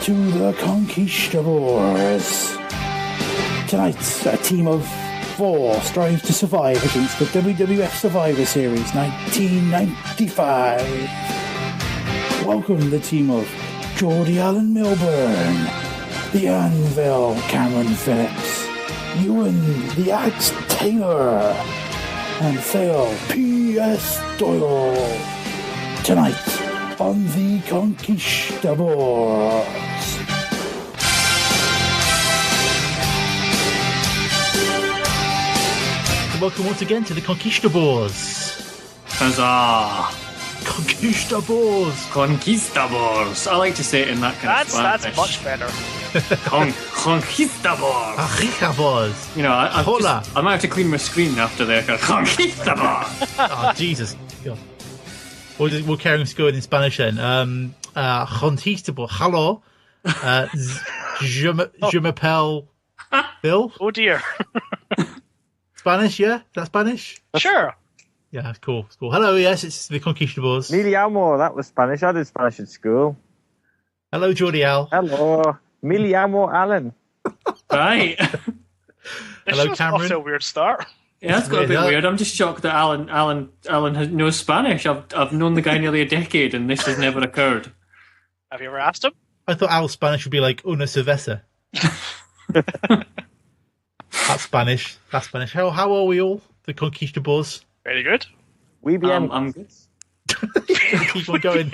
to the Conquistabores. Tonight, a team of 4 strives to survive against the WWF Survivor Series 1995. Welcome the team of Geordie Allen Milburn, The Anvil Cameron Phillips, Ewan the Axe Taylor, and Phil P.S. Doyle. Tonight on the Conquistabores. Welcome once again to the Conquistabores. Huzzah! Conquistabores. Conquistabores. I like to say it in that kind of Spanish. That's much better. Conquistabores. Conquistabores. You know, I Hola. might have to clean my screen after the Conquistabores. Oh, Jesus. God. We'll carry on going in Spanish then. Conquistabores. Hello. Je m'appelle Bill. Oh dear. Spanish, yeah? Is that Spanish? Sure. Yeah, it's cool. It's cool. Hello, yes, it's the Conquistabores. Me llamo, that was Spanish. I did Spanish at school. Hello, Geordie Al. Hello. Me llamo Alan. Right. Hello, This Cameron. off to a weird start. Yeah, that's got a bit Weird, huh? weird. I'm just shocked that Alan knows Spanish. I've known the guy nearly a decade and this has never occurred. Have you ever asked him? I thought Al's Spanish would be like una cerveza. That's Spanish. That's Spanish. How are we all? The Conquistabores. Very good. We bien. Keep on going.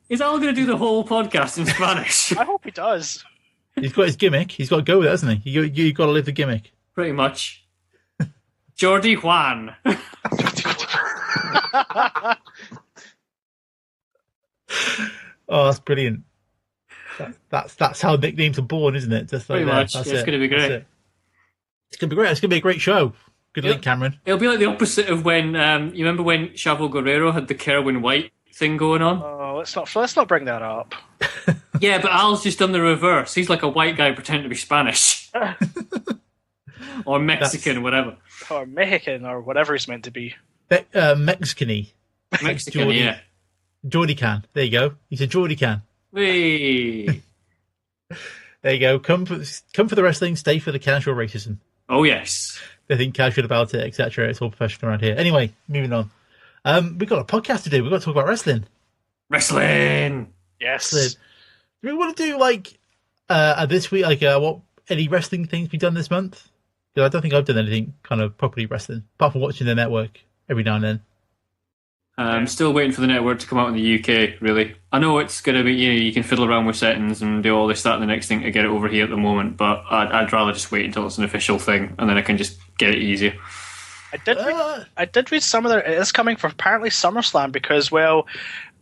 Is Al going to do the whole podcast in Spanish? I hope he does. He's got his gimmick. He's got to go with it, hasn't he? You got to live the gimmick. Pretty much. Jordi Juan. Oh, that's brilliant. That's how nicknames are born, isn't it? Just like Pretty that. much. That's It's it. going to be That's great. it. It's going to be great. It's going to be a great show. Good link, Cameron. It'll be like the opposite of when you remember when Chavo Guerrero had the Kerwin White thing going on. Oh, let's not bring that up. Yeah, but Al's just done the reverse. He's like a white guy pretending to be Spanish or Mexican, whatever. Or Mexican, or whatever he's meant to be. Mexican-y. Mexican, Geordie. yeah. Geordie can. There you go. He's a Geordie can. Whee. There you go. Come for the wrestling, stay for the casual racism. Oh yes. They think casual about it, etc. It's all professional around here. Anyway, moving on. We've got a podcast to do. We've got to talk about wrestling. Wrestling. Yes. Do we want to do this week, what any wrestling things we've done this month? Because I don't think I've done anything kind of properly wrestling, apart from watching the network every now and then. I'm still waiting for the network to come out in the UK, really. I know it's going to be, you can fiddle around with settings and do all this, that, and the next thing to get it over here at the moment, but I'd rather just wait until it's an official thing, and then I can just get it easier. I did read some of it is coming for apparently SummerSlam because, well,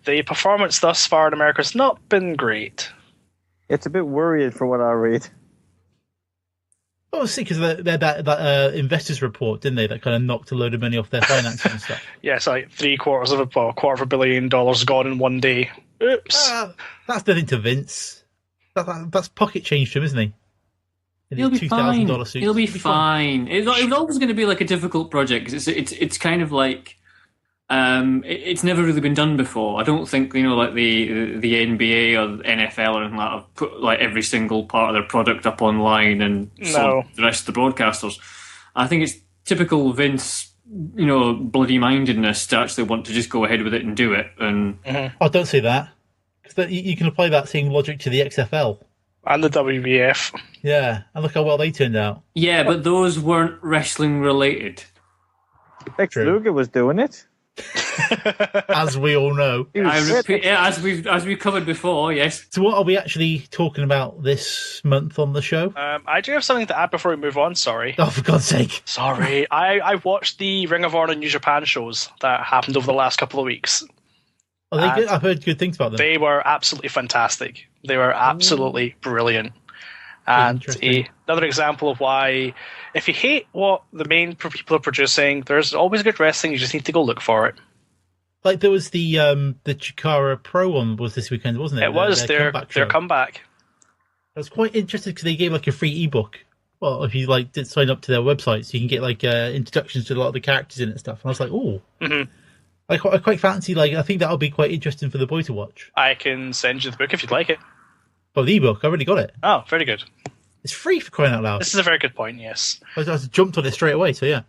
the performance thus far in America has not been great. It's a bit worrying for what I read. Oh, see, because they had that investors report, didn't they? That kind of knocked a load of money off their finances and stuff. Yes, like $750 million gone in one day. Oops. That's nothing to Vince. That's pocket change to him, isn't he? He'll be fine. $2,000 suits. He'll be fine. It was always going to be like a difficult project because it's kind of like it's never really been done before. I don't think like the NBA or the NFL or anything like that have put like every single part of their product up online and sold the rest of the broadcasters. I think it's typical Vince, bloody mindedness to actually want to just go ahead with it and do it. And Oh, don't say that. Because you can apply that same logic to the XFL. And the WBF. Yeah, and look how well they turned out. yeah, but those weren't wrestling related. Lex True. Luger was doing it. As we all know. I repeat, as we've covered before, yes. So what are we actually talking about this month on the show? I do have something to add before we move on, sorry. Oh, for God's sake. Sorry. I watched the Ring of Honor New Japan shows that happened over the last couple of weeks. Are they good? I've heard good things about them. They were absolutely fantastic. They were absolutely brilliant. And another example of why, if you hate what the main people are producing, there's always good wrestling. You just need to go look for it. Like there was the Chikara Pro one was this weekend, wasn't it? It was their comeback. I was quite interested because they gave like a free ebook. Well, if you did sign up to their website, so you can get introductions to a lot of the characters in it and stuff. And I was like, oh, I quite fancy, like, I think that'll be quite interesting for the boy to watch. I can send you the book if you'd like it. Oh, the ebook, I already got it. Oh, very good. It's free, for crying out loud. This is a very good point, yes. I just jumped on it straight away, so yeah.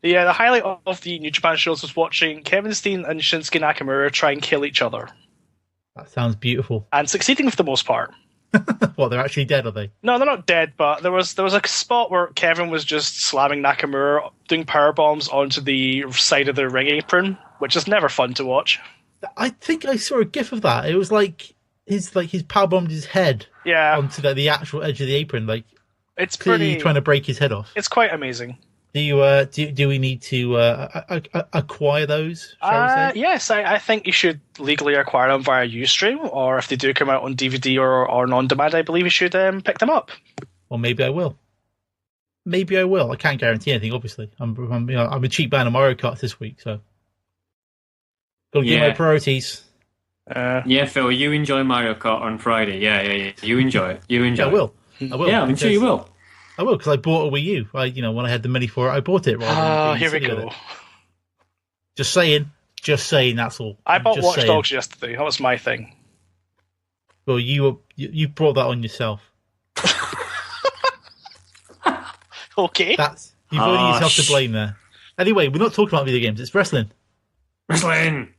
The highlight of the New Japan shows was watching Kevin Steen and Shinsuke Nakamura try and kill each other. That sounds beautiful. And succeeding for the most part. What, they're actually dead, are they? No, they're not dead, but there was a spot where Kevin was just slamming Nakamura, doing power bombs onto the side of the ring apron, which is never fun to watch. I think I saw a gif of that. It was like his power bombed his head onto the actual edge of the apron, like it's clearly trying to break his head off. It's quite amazing. Do we need to acquire those? Shall we say? Yes, I think you should legally acquire them via Ustream, or if they do come out on DVD or on demand, I believe you should pick them up. Or maybe I will. Maybe I will. I can't guarantee anything. Obviously, I'm a cheap ban of Mario Kart this week, so got to get my priorities. Yeah, Phil, you enjoy Mario Kart on Friday. Yeah. You enjoy it. You enjoy. I will. I will. Yeah, I'm sure you will. I will, because I bought a Wii U. When I had the money for it, I bought it. Here we go. Just saying, that's all. I bought Watch Dogs yesterday. That was my thing. Well, you brought that on yourself. Okay. You've only yourself to blame there. Anyway, we're not talking about video games. It's wrestling. Wrestling.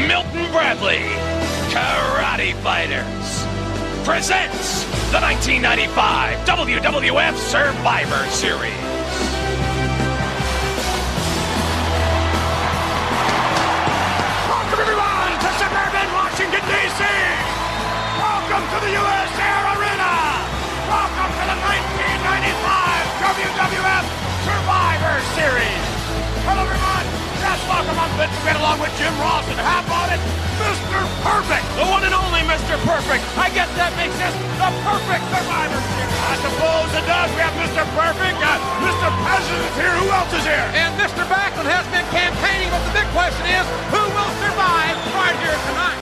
Milton Bradley, Karate Fighters, presents the 1995 WWF Survivor Series. Welcome everyone to suburban Washington, D.C. Welcome to the U.S. Air Arena. Welcome to the 1995 WWF Survivor Series. Hello everyone. Yes, welcome. I'm Vince McMahon along with Jim Ross, and how about it, Mr. Perfect, the one and only Mr. Perfect. I guess that makes this the perfect Survivor Series. I suppose it does. We have Mr. Perfect, Mr. President's here. Who else is here? And Mr. Backlund has been campaigning, but the big question is, who will survive right here tonight?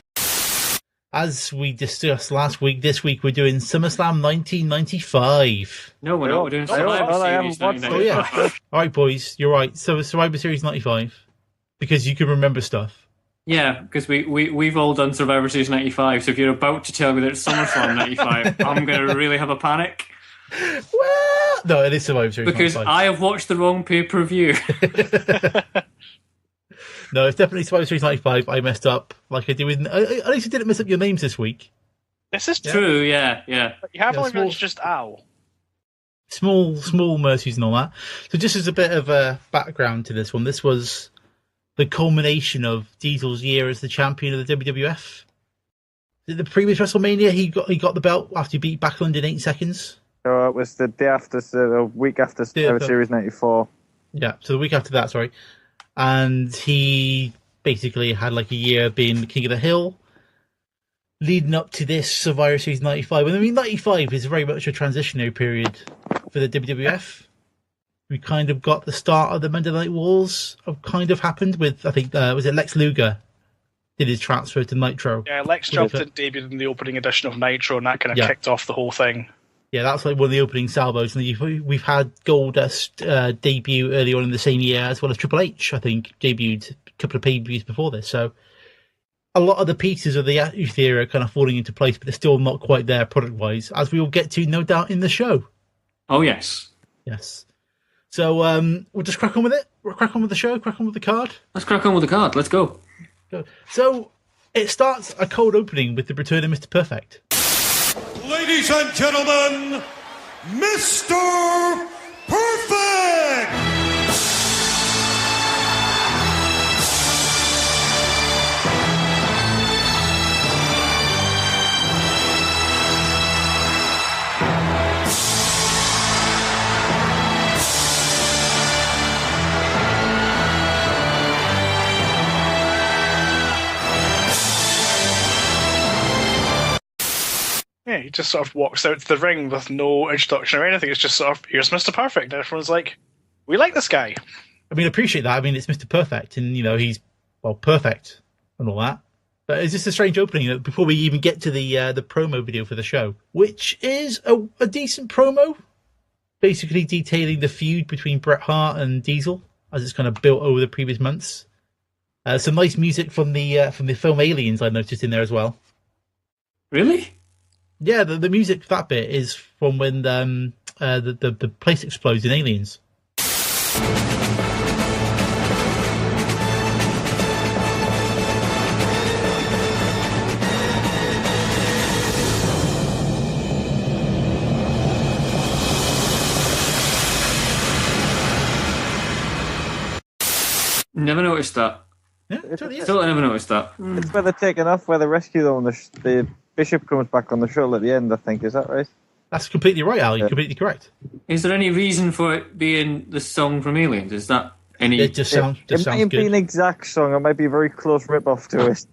As we discussed last week, this week we're doing SummerSlam 1995. No, we're not. We're doing Survivor Series 1995. Oh, yeah. All right, boys, you're right. So Survivor Series 95, because you can remember stuff. Yeah, because we've all done Survivor Series 95, so if you're about to tell me that it's SummerSlam 95, I'm going to really have a panic. Well, no, it is Survivor Series because 95. I have watched the wrong pay-per-view. No, it's definitely Survivor Series 95. I messed up like I do with... At least I didn't mess up your names this week. This is true, yeah. But you have only really just Owl. Small mercies and all that. So just as a bit of a background to this one, this was the culmination of Diesel's year as the champion of the WWF. The previous WrestleMania, he got the belt after he beat Backlund in 8 seconds. So it was the week after Survivor Series 94. Yeah, so the week after that, sorry. And he basically had like a year being the King of the Hill, leading up to this Survivor Series 95. And I mean, 95 is very much a transitionary period for the WWF. We kind of got the start of the Monday Night Wars kind of happened with, I think, was it Lex Luger did his transfer to Nitro? Yeah, Lex jumped and debuted in the opening edition of Nitro, and that kind of kicked off the whole thing. Yeah, that's like one of the opening salvos. And we've had Goldust debut early on in the same year, as well as Triple H, I think, debuted a couple of pay-per-views before this. So a lot of the pieces of the Attitude Era are kind of falling into place, but they're still not quite there product-wise, as we will get to, no doubt, in the show. Oh, yes. Yes. So we'll just crack on with it. We'll crack on with the show, crack on with the card. Let's crack on with the card. Let's go. So it starts a cold opening with the return of Mr. Perfect. Ladies and gentlemen, Mr. Perfect! Yeah, he just sort of walks out to the ring with no introduction or anything. It's just sort of, here's Mr. Perfect. And everyone's like, we like this guy. I mean, I appreciate that. I mean, it's Mr. Perfect, and, you know, he's, well, perfect and all that. But it's just a strange opening before we even get to the promo video for the show, which is a decent promo, basically detailing the feud between Bret Hart and Diesel. as it's kind of built over the previous months. Some nice music from the film Aliens I noticed in there as well. Really? Yeah, the music for that bit is from when the place explodes in Aliens. Never noticed that. Yeah, totally is. Totally never noticed that. It's where they're taking off, where they rescue them. The bishop comes back on the shuttle at the end, I think. Is that right? That's completely right, Al. You're completely correct. Is there any reason for it being the song from Aliens? Is that any? It just sounds It might be an exact song. It might be a very close rip-off to it.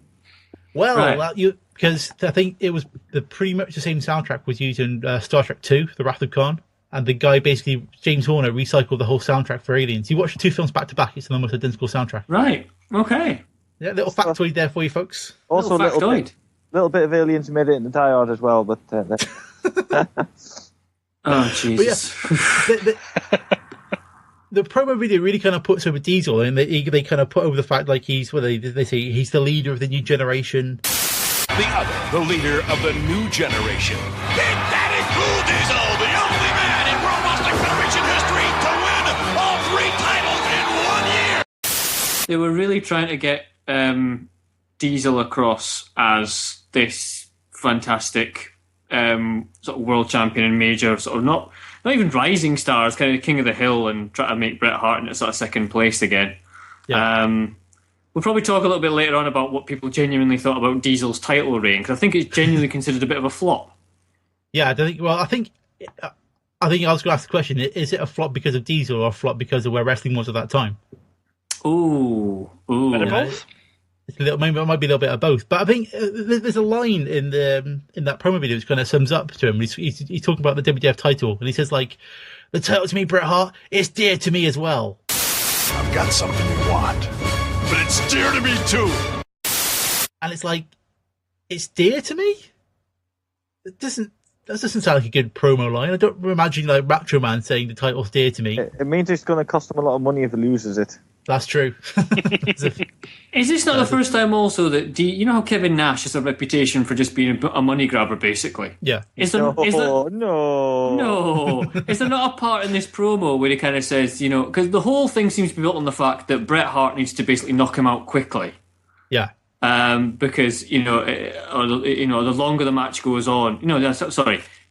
Well, Right. because I think it was pretty much the same soundtrack was used in Star Trek 2, The Wrath of Khan, and the guy basically, James Horner, recycled the whole soundtrack for Aliens. You watch the two films back to back; it's an almost identical soundtrack. Right. Okay. Yeah, little factoid there for you folks. Also, a Little factoid. little bit of Aliens made it in the Die Hard as well, but Oh Jesus. The promo video really kind of puts over Diesel, and they kind of put over the fact like they say he's the leader of the new generation. The leader of the new generation. Big Daddy Cool Diesel, the only man in World Wrestling Federation history to win all 3 titles in 1 year. They were really trying to get Diesel across as this fantastic sort of world champion and major, sort of not even rising stars, kind of king of the hill, and try to make Bret Hart into sort of second place again. Yeah. We'll probably talk a little bit later on about what people genuinely thought about Diesel's title reign, because I think it's genuinely considered a bit of a flop. Yeah, I think I was going to ask the question: is it a flop because of Diesel or a flop because of where wrestling was at that time? Ooh. Bit of both. It's it might be a little bit of both, but I think there's a line in that promo video which kind of sums up to him. He's talking about the WWF title, and he says like, "The title to me, Bret Hart, it's dear to me as well." I've got something you want, but it's dear to me too. And it's like, it's dear to me. That doesn't sound like a good promo line. I don't imagine like Macho Man saying the title's dear to me. it means it's going to cost him a lot of money if he loses it. That's true. Is this not the first time also that you know how Kevin Nash has a reputation for just being a money grabber, basically? Yeah. Is there not a part in this promo where he kind of says, you know, because the whole thing seems to be built on the fact that Bret Hart needs to basically knock him out quickly. Yeah. Because the longer the match goes on,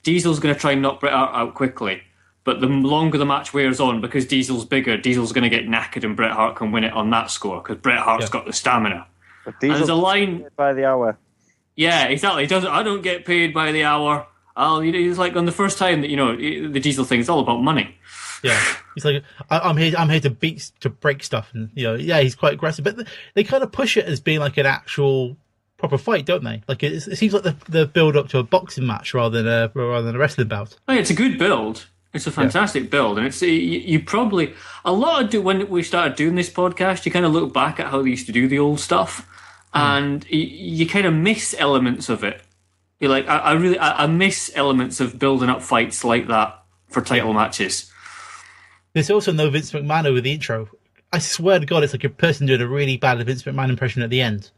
Diesel's going to try and knock Bret Hart out quickly. But the longer the match wears on, because Diesel's bigger, Diesel's going to get knackered and Bret Hart can win it on that score because Bret Hart's got the stamina. But and there's a line by the hour. Yeah, exactly. I don't get paid by the hour. It's like on the first time that the Diesel thing is all about money. Yeah, he's like, I'm here to break stuff, and he's quite aggressive. But they kind of push it as being like an actual proper fight, don't they? Like it seems like the build up to a boxing match rather than a wrestling bout. Oh, yeah, it's a good build. It's a fantastic build, and it's you probably when we started doing this podcast, you kind of look back at how they used to do the old stuff, and you kind of miss elements of it. You're like, I miss elements of building up fights like that for title matches. There's also no Vince McMahon over the intro. I swear to God, it's like a person doing a really bad Vince McMahon impression at the end.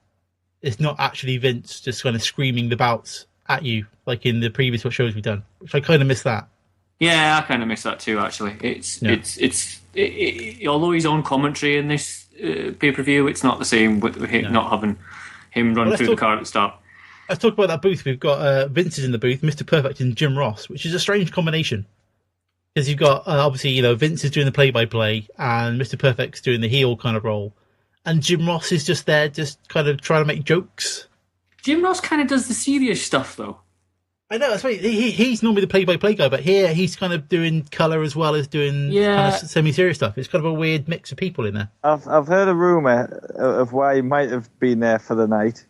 It's not actually Vince just kind of screaming the bouts at you like in the previous shows we've done, which I kind of miss that. Yeah, I kind of miss that too. Actually, although he's on commentary in this pay-per-view, it's not the same with not having him run through the car at the start. Let's talk about that booth. We've got Vince is in the booth, Mr. Perfect and Jim Ross, which is a strange combination because you've got obviously Vince is doing the play-by-play and Mr. Perfect's doing the heel kind of role, and Jim Ross is just there, just kind of trying to make jokes. Jim Ross kind of does the serious stuff though. I know, that's right. He's normally the play-by-play guy, but here he's kind of doing colour as well as doing kind of semi-serious stuff. It's kind of a weird mix of people in there. I've heard a rumour of why he might have been there for the night.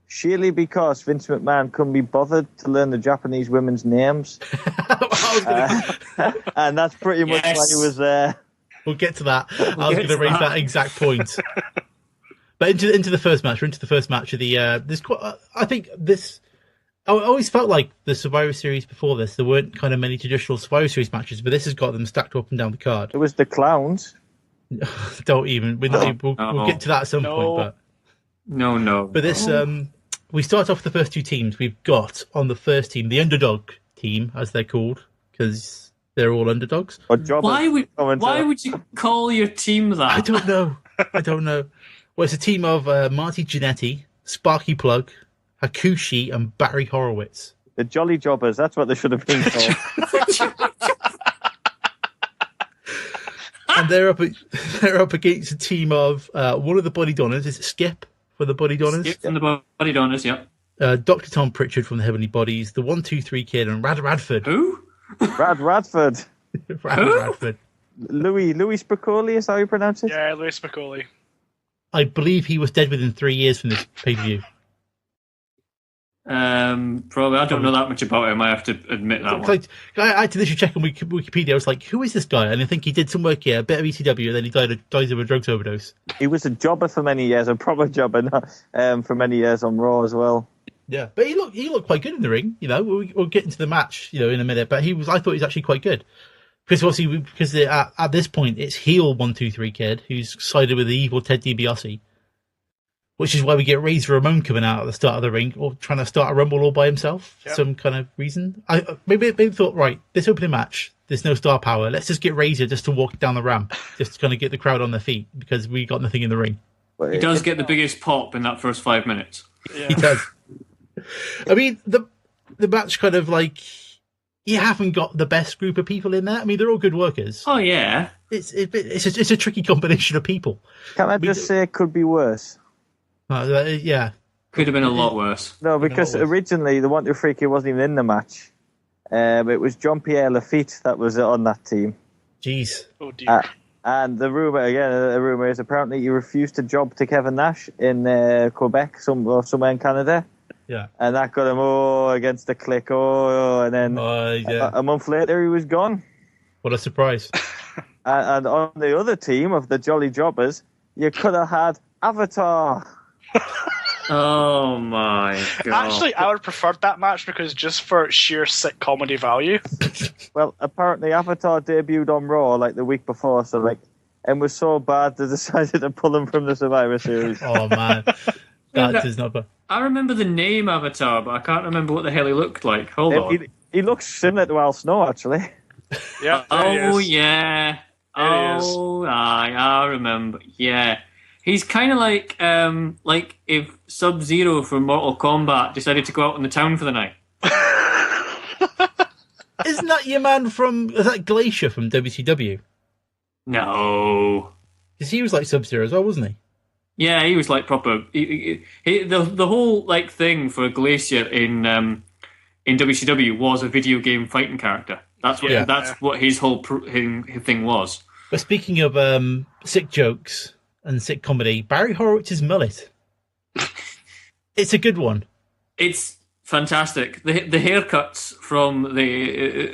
Surely because Vince McMahon couldn't be bothered to learn the Japanese women's names. And that's pretty much why he was there. We'll get to that. I was going to raise that exact point. But into the first match. We're into the first match of the... I think this... I always felt like the Survivor Series before this, there weren't kind of many traditional Survivor Series matches, but this has got them stacked up and down the card. It was the clowns. Don't even. We're not. We'll get to that at some point. But no. But this, we start off with the first two teams. We've got on the first team the underdog team, as they're called, because they're all underdogs. Why would you call your team that? I don't know. Well, it's a team of Marty Jannetty, Sparky Plug, Hakushi, and Barry Horowitz. The Jolly Jobbers. That's what they should have been called. And they're up against a team of one of the Body Donners. Is it Skip for the Body Donners? Skip from the Body Donners, yeah. Dr. Tom Pritchard from the Heavenly Bodies, the 1-2-3 Kid, and Rad Radford. Who? Radford. Radford. Louis Spicoli, is that how you pronounce it? Yeah, Louis Spicoli. I believe he was dead within 3 years from this pay-per-view. Probably. I don't know that much about him. I have to admit that one. I had to literally check on Wikipedia. I was like, who is this guy? And I think he did some work here, a bit of ECW, and then he dies of a drugs overdose. He was a jobber for many years, a proper jobber for many years on Raw as well. Yeah, but he looked quite good in the ring. You know, we'll get into the match, in a minute. But I thought he was actually quite good. Because at this point, it's heel 1-2-3 Kid who's sided with the evil Ted DiBiase. Which is why we get Razor Ramon coming out at the start of the ring, or trying to start a Rumble all by himself. Yep. Some kind of reason. I maybe thought, right, this opening match, there's no star power. Let's just get Razor just to walk down the ramp, just to kind of get the crowd on their feet, because we got nothing in the ring. He does get the biggest pop in that first 5 minutes. Yeah. He does. I mean, the match kind of like, you haven't got the best group of people in there. I mean, they're all good workers. Oh, yeah. It's a tricky combination of people. Can I just say it could be worse? Yeah. Could have been a lot worse. No, because originally the 1-2-3 Kid wasn't even in the match. It was John Pierre Lafitte that was on that team. Jeez. Oh, dear. And the rumor is apparently he refused to job to Kevin Nash in Quebec, somewhere in Canada. Yeah. And that got him against the click. And then a month later he was gone. What a surprise. And on the other team of the Jolly Jobbers, you could have had Avatar. Oh my god. Actually, I would have preferred that match because just for sheer sick comedy value. Well, apparently Avatar debuted on Raw like the week before, and was so bad they decided to pull him from the Survivor Series. Oh man. That is not bad. I remember the name Avatar, but I can't remember what the hell he looked like. Hold on. He looks similar to Al Snow, actually. Yeah. Oh yeah. I remember. Yeah. He's kind of like if Sub-Zero from Mortal Kombat decided to go out in the town for the night. Isn't that your man is that Glacier from WCW? No. Because he was like Sub-Zero as well, wasn't he? Yeah, he was like proper. The whole like thing for Glacier in WCW was a video game fighting character. That's what his whole thing was. But speaking of sick jokes and sick comedy, Barry Horowitz's mullet. It's a good one. It's fantastic. The haircuts from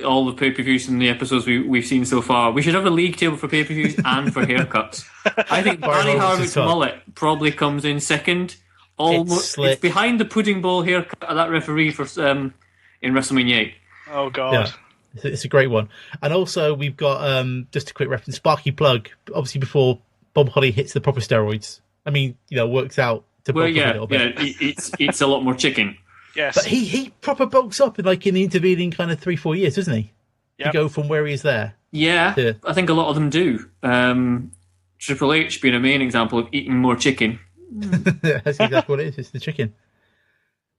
all the pay-per-views and the episodes we've seen so far. We should have a league table for pay-per-views and for haircuts. I think Barry Horowitz's mullet probably comes in second. Almost, it's behind the pudding bowl haircut of that referee for in WrestleMania 8. Oh god. Yeah. It's a great one. And also we've got just a quick reference, Sparky Plug, obviously before Bob Holly hits the proper steroids. I mean, works out to bulk up a little bit. Yeah, eats a lot more chicken. Yes. But he proper bulks up in the intervening kind of 3-4 years, doesn't he? Yep. To go from where he is there. Yeah, I think a lot of them do. Triple H being a main example of eating more chicken. That's exactly what it is. It's the chicken.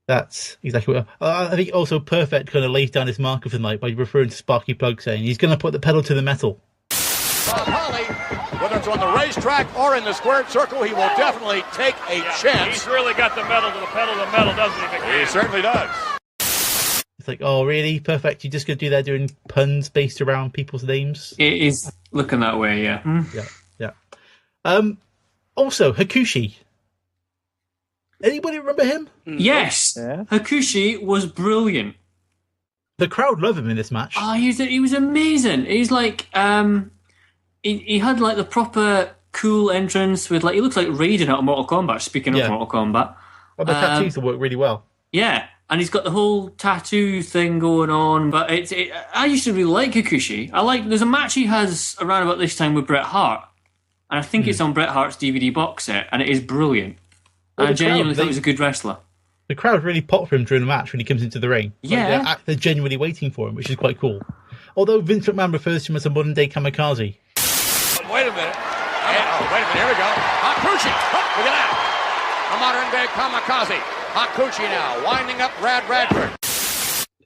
That's exactly what I think. Also, Perfect kind of lays down his marker for the night by referring to Sparky Plug, saying he's going to put the pedal to the metal. Holly, whether it's on the racetrack or in the squared circle, he will definitely take a chance. He's really got the pedal to the metal, doesn't he? He certainly does. It's like, oh, really? Perfect. You're just going to do that doing puns based around people's names? It is looking that way, yeah. Yeah. Also, Hakushi. Anybody remember him? Yes. Yeah. Hakushi was brilliant. The crowd love him in this match. Oh, he was amazing. He's like, he had like the proper cool entrance with like, he looks like Raiden out of Mortal Kombat, speaking of Mortal Kombat. Well, the tattoos will work really well. Yeah. And he's got the whole tattoo thing going on, but I used to really like Hakushi. There's a match he has around about this time with Bret Hart. and I think it's on Bret Hart's DVD box set, and it is brilliant. Well, I genuinely thought they- he was a good wrestler. The crowd really popped for him during the match when he comes into the ring. Yeah. Like, they're genuinely waiting for him, which is quite cool. Although Vince McMahon refers to him as a modern-day kamikaze. Wait a minute. Wait a minute. Here we go. Hakushi. Look at that. A modern-day kamikaze. Hakushi now winding up Radford.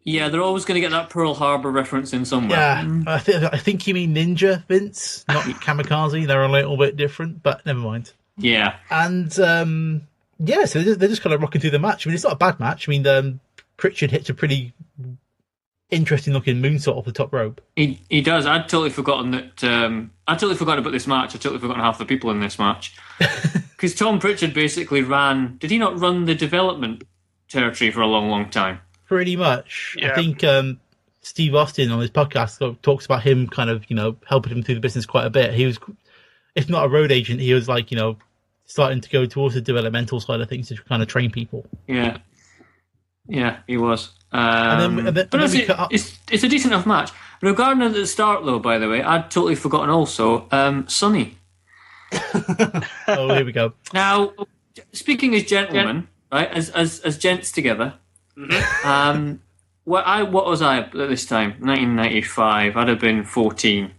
Yeah, they're always going to get that Pearl Harbor reference in somewhere. Yeah, I think you mean ninja, Vince, not kamikaze. They're a little bit different, but never mind. Yeah. And, so they're just kind of rocking through the match. I mean, it's not a bad match. I mean, Pritchard hits a pretty interesting-looking moonsault off the top rope. He does. I'd totally forgotten that. I'd totally forgotten about this match. I'd totally forgotten half the people in this match. Because Tom Pritchard basically ran... Did he not run the development territory for a long, long time? Pretty much. Yeah. I think Steve Austin on his podcast talks about him kind of, helping him through the business quite a bit. He was, if not a road agent, he was like, starting to go towards the developmental side of things to kind of train people. Yeah. Yeah, he was. And then we cut up. It's a decent enough match. Regarding at the start, though, by the way, I'd totally forgotten also, Sonny. Oh, here we go. Now, speaking as gentlemen, right, as gents together, what was I at this time? 1995. I'd have been 14.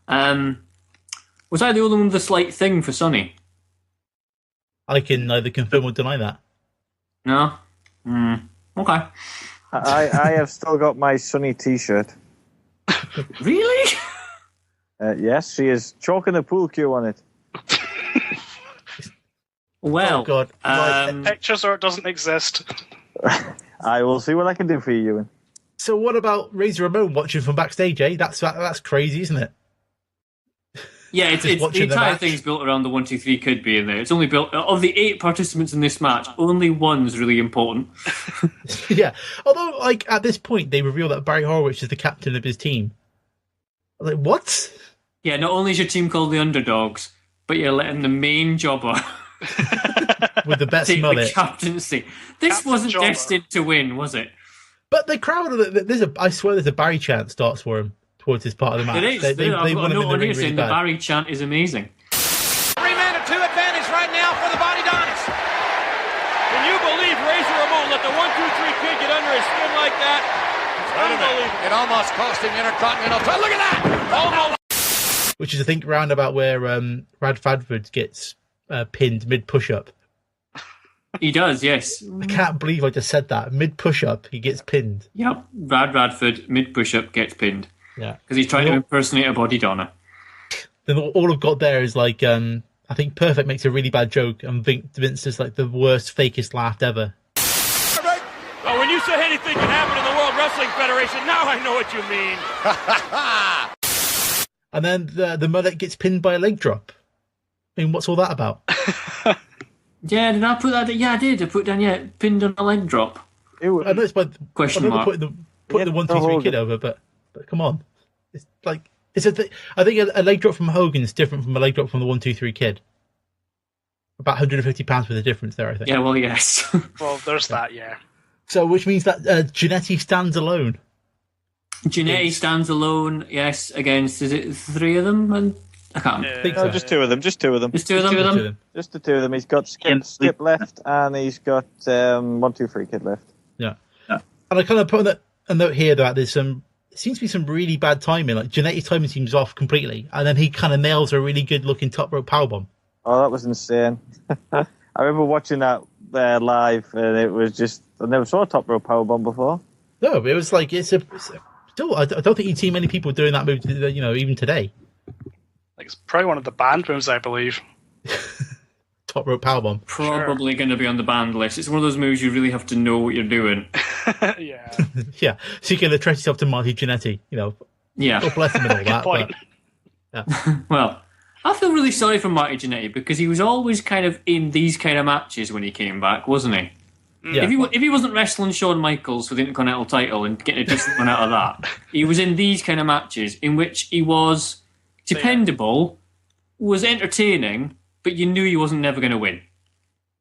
Was I the only one with a slight thing for Sonny? I can neither confirm or deny that. No? Okay. I have still got my Sunny T-shirt. Really? Yes, she is chalking a pool cue on it. Well, Oh, God. Pictures or it doesn't exist. I will see what I can do for you, Ewan. So what about Razor Ramon watching from backstage, eh? That's crazy, isn't it? yeah, it's the watching the entire match. thing's built around the 1, 2, 3 kid being there. It's only built of the 8 participants in this match. Only one's really important. Yeah. Although, at this point, they reveal that Barry Horowitz is the captain of his team. I was like, what? Yeah, not only is your team called the Underdogs, but you're letting the main jobber With the best take the mullet. captaincy. This Captain wasn't Jobber. destined to win, was it? But the crowd, I swear there's a Barry chant starts for him towards this part of the match. It is. They I've got want a him note in the on ring here saying really the bad. Barry chant is amazing. 3-man to 2 advantage right now for the Body Donis. Can you believe Razor Ramon let the 1, 2, 3 kid get under his skin like that? It's unbelievable. It almost cost him Intercontinental title. Look at that! Almost. Which is, I think, roundabout where Rad Fadford gets pinned mid push-up. He does, yes. I can't believe I just said that. Mid push-up, he gets pinned. Yep. Brad Radford, mid push-up, gets pinned. Yeah. Because he's trying to impersonate a body donor. Then all I've got there is I think Perfect makes a really bad joke, and Vince is like the worst, fakest laugh ever. Oh, when you say anything can happen in the World Wrestling Federation, now I know what you mean. And then the mullet gets pinned by a leg drop. I mean, what's all that about? Yeah, did I put that? Yeah, I did. I put down, pinned on a leg drop. I know it's by Question I know mark. putting the 1, 2, 3 Hogan. kid over, but come on, it's like it's a thing. I think a leg drop from Hogan is different from a leg drop from the 1, 2, 3 kid. About £150 worth of difference there, I think. Yeah, well, yes. Well, there's that, yeah. So, which means that Jannetty stands alone. Jannetty stands alone, yes, against, is it 3 of them? And I can't remember. I think No, so. just 2 of them. Just 2 of them. Just 2 of them? Two of them. Just the 2 of them. He's got Skip left, and he's got 1, 2, 3 kid left. Yeah. And I kind of put a note here that there's it seems to be some really bad timing. Like Jannetty's timing seems off completely, and then he kind of nails a really good looking top rope powerbomb. Oh, that was insane. I remember watching that live, and it was just... I never saw a top rope powerbomb before. No, it was like still. I don't think you'd see many people doing that move, even today. Like, it's probably one of the banned moves, I believe. Top rope powerbomb. Probably going to be on the banned list. It's one of those moves you really have to know what you're doing. Yeah. Yeah, so you can attract yourself to Marty Jannetty. Yeah. God bless him and all that. point. Well, I feel really sorry for Marty Jannetty because he was always kind of in these kind of matches when he came back, wasn't he? Yeah. If he wasn't wrestling Shawn Michaels for the Intercontinental title and getting a decent one out of that, he was in these kind of matches in which he was dependable, was entertaining, but you knew he wasn't never going to win.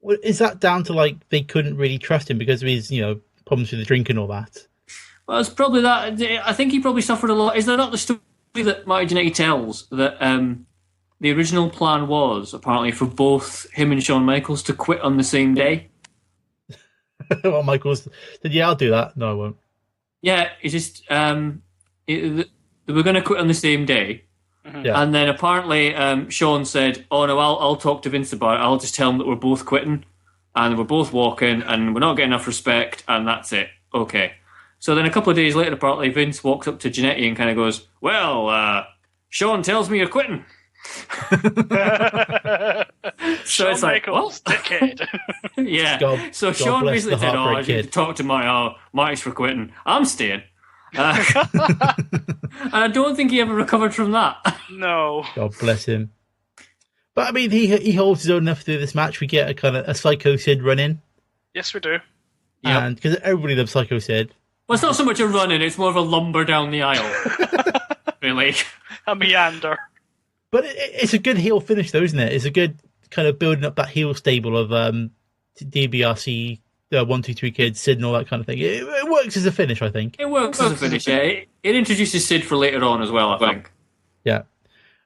Well, is that down to they couldn't really trust him because of his problems with the drink and all that? Well, it's probably that. I think he probably suffered a lot. Is there not the story that Marty Jannetty tells that the original plan was apparently for both him and Shawn Michaels to quit on the same day. Well, Michaels said, "Yeah, I'll do that." No, I won't. Yeah, it's just they were going to quit on the same day, Yeah. and then apparently Shawn said, "Oh no, I'll talk to Vince about it. I'll just tell him that we're both quitting, and we're both walking, and we're not getting enough respect, and that's it." Okay. So then a couple of days later, apparently Vince walks up to Jannetty and kind of goes, "Well, Shawn tells me you're quitting." So it's like, Michaels, dickhead. yeah. So God Shawn bless basically the said, "Oh, I Heartbreak need to Kid." talk to Mike's for quitting. I'm staying." And I don't think he ever recovered from that. No. God bless him. But I mean, he holds his own enough through this match. We get a kind of a Psycho Sid run in, Yes, we do. and because everybody loves Psycho Sid. Well, it's not so much a run-in, it's more of a lumber down the aisle. Really. A meander. But it's a good heel finish, though, isn't it? It's a good kind of building up that heel stable of DBRC, 1, 2, 3 Kids, Sid, and all that kind of thing. It works as a finish, I think. It works as a finish, yeah. It introduces Sid for later on as well, I think. Yeah.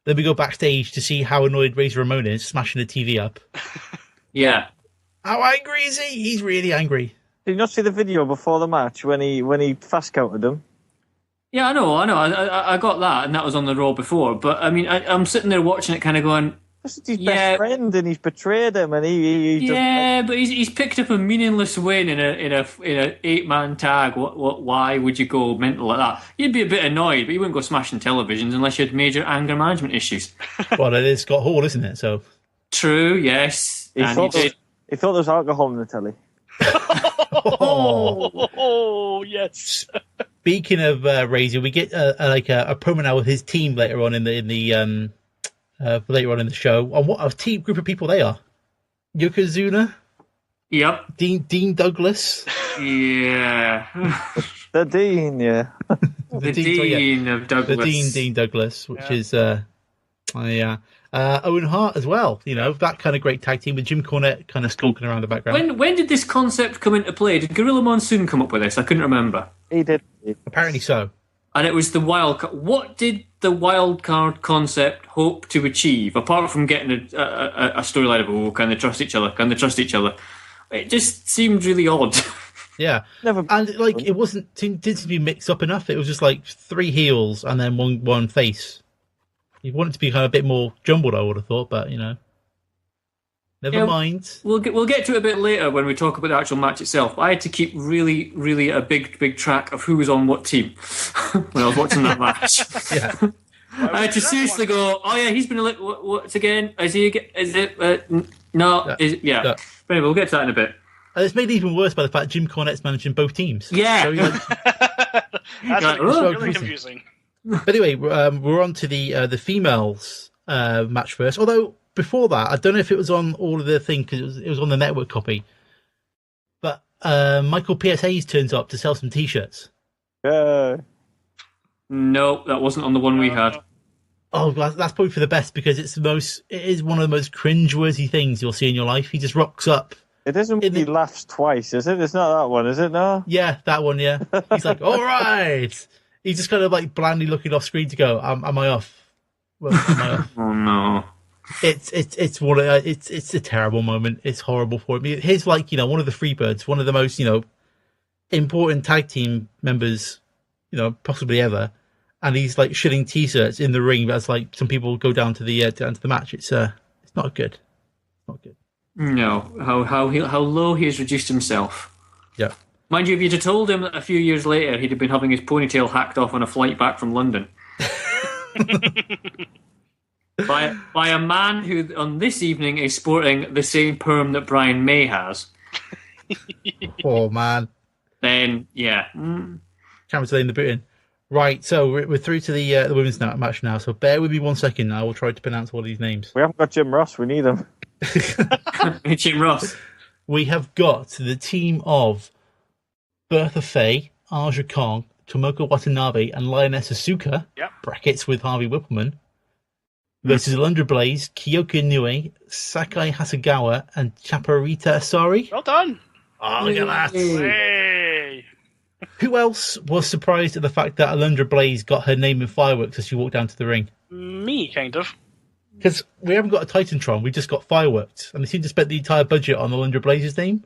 Then we go backstage to see how annoyed Razor Ramon is, smashing the TV up. Yeah. How angry is he? He's really angry. Did you not see the video before the match when he fast counted him? Yeah, I know. I got that, and that was on the Raw before. But, I mean, I'm sitting there watching it kind of going... This is his best friend, and he's betrayed him, and he but he's picked up a meaningless win in a 8-man tag. Why would you go mental like that? You'd be a bit annoyed, but you wouldn't go smashing televisions unless you had major anger management issues. Well, it is Scott Hall, isn't it? So true, yes. He thought there was alcohol in the telly. Oh, yes. Speaking of Razor, we get a promo now with his team later on in the show. On what a team group of people they are. Yokozuna. Yep. Dean Douglas. Yeah. The Dean, yeah. the Dean of Douglas. The Dean Douglas, which is Owen Hart as well. You know, that kind of great tag team with Jim Cornette kind of skulking around the background. When did this concept come into play? Did Gorilla Monsoon come up with this? I couldn't remember. He did. Apparently so. And it was the wild card. What did the wild card concept hope to achieve, apart from getting a storyline of, can they trust each other? Can they trust each other? It just seemed really odd. Yeah. And it didn't seem to be mixed up enough. It was just like 3 heels and then one face. You want it to be kind of a bit more jumbled, I would have thought, but, you know. Never mind. We'll get to it a bit later when we talk about the actual match itself. I had to keep really, really a big track of who was on what team when I was watching that match. Yeah. I had to seriously go, oh yeah, he's been a little, what's again? Is he, is it, no, yeah. But anyway, we'll get to that in a bit. And it's made even worse by the fact Jim Cornette's managing both teams. Yeah. So That's really confusing. But anyway, we're on to the females match first. Although before that, I don't know if it was on all of the thing because it was on the network copy. But Michael P.S. Hayes turns up to sell some T-shirts. No, that wasn't on the one we had. Oh, that's probably for the best because it is one of the most cringe-worthy things you'll see in your life. He just rocks up. It isn't when he laughs twice, is it? It's not that one, is it? No. Yeah, that one. Yeah, he's like, all right. He's just kind of like blandly looking off screen to go, am I off? Well, am I off? Oh no. It's a terrible moment. It's horrible for him. He's like, one of the Freebirds, one of the most, important tag team members, possibly ever. And he's like shitting T-shirts in the ring as like some people go down to the match. It's not good. Not good. No. How low he has reduced himself. Yeah. Mind you, if you'd have told him that a few years later he'd have been having his ponytail hacked off on a flight back from London. by a man who on this evening is sporting the same perm that Brian May has. Oh man. Then yeah. Cameron's laying the boot in. Right, so we're through to the women's match now. So bear with me 1 second. I will try to pronounce all these names. We haven't got Jim Ross. We need him. Jim Ross. We have got the team of Bertha Faye, Aja Kong, Tomoko Watanabe, and Lioness Asuka. Yep. Brackets with Harvey Whippleman. Versus Alundra Blaze, Kyoko Inoue, Sakai Hasagawa, and Chaparita Asari. Well done. Oh, look at that. Hey. Who else was surprised at the fact that Alundra Blaze got her name in fireworks as she walked down to the ring? Me, kind of. Because we haven't got a Titantron, we just got fireworks, and they seem to spend the entire budget on the Alundra Blaze's name.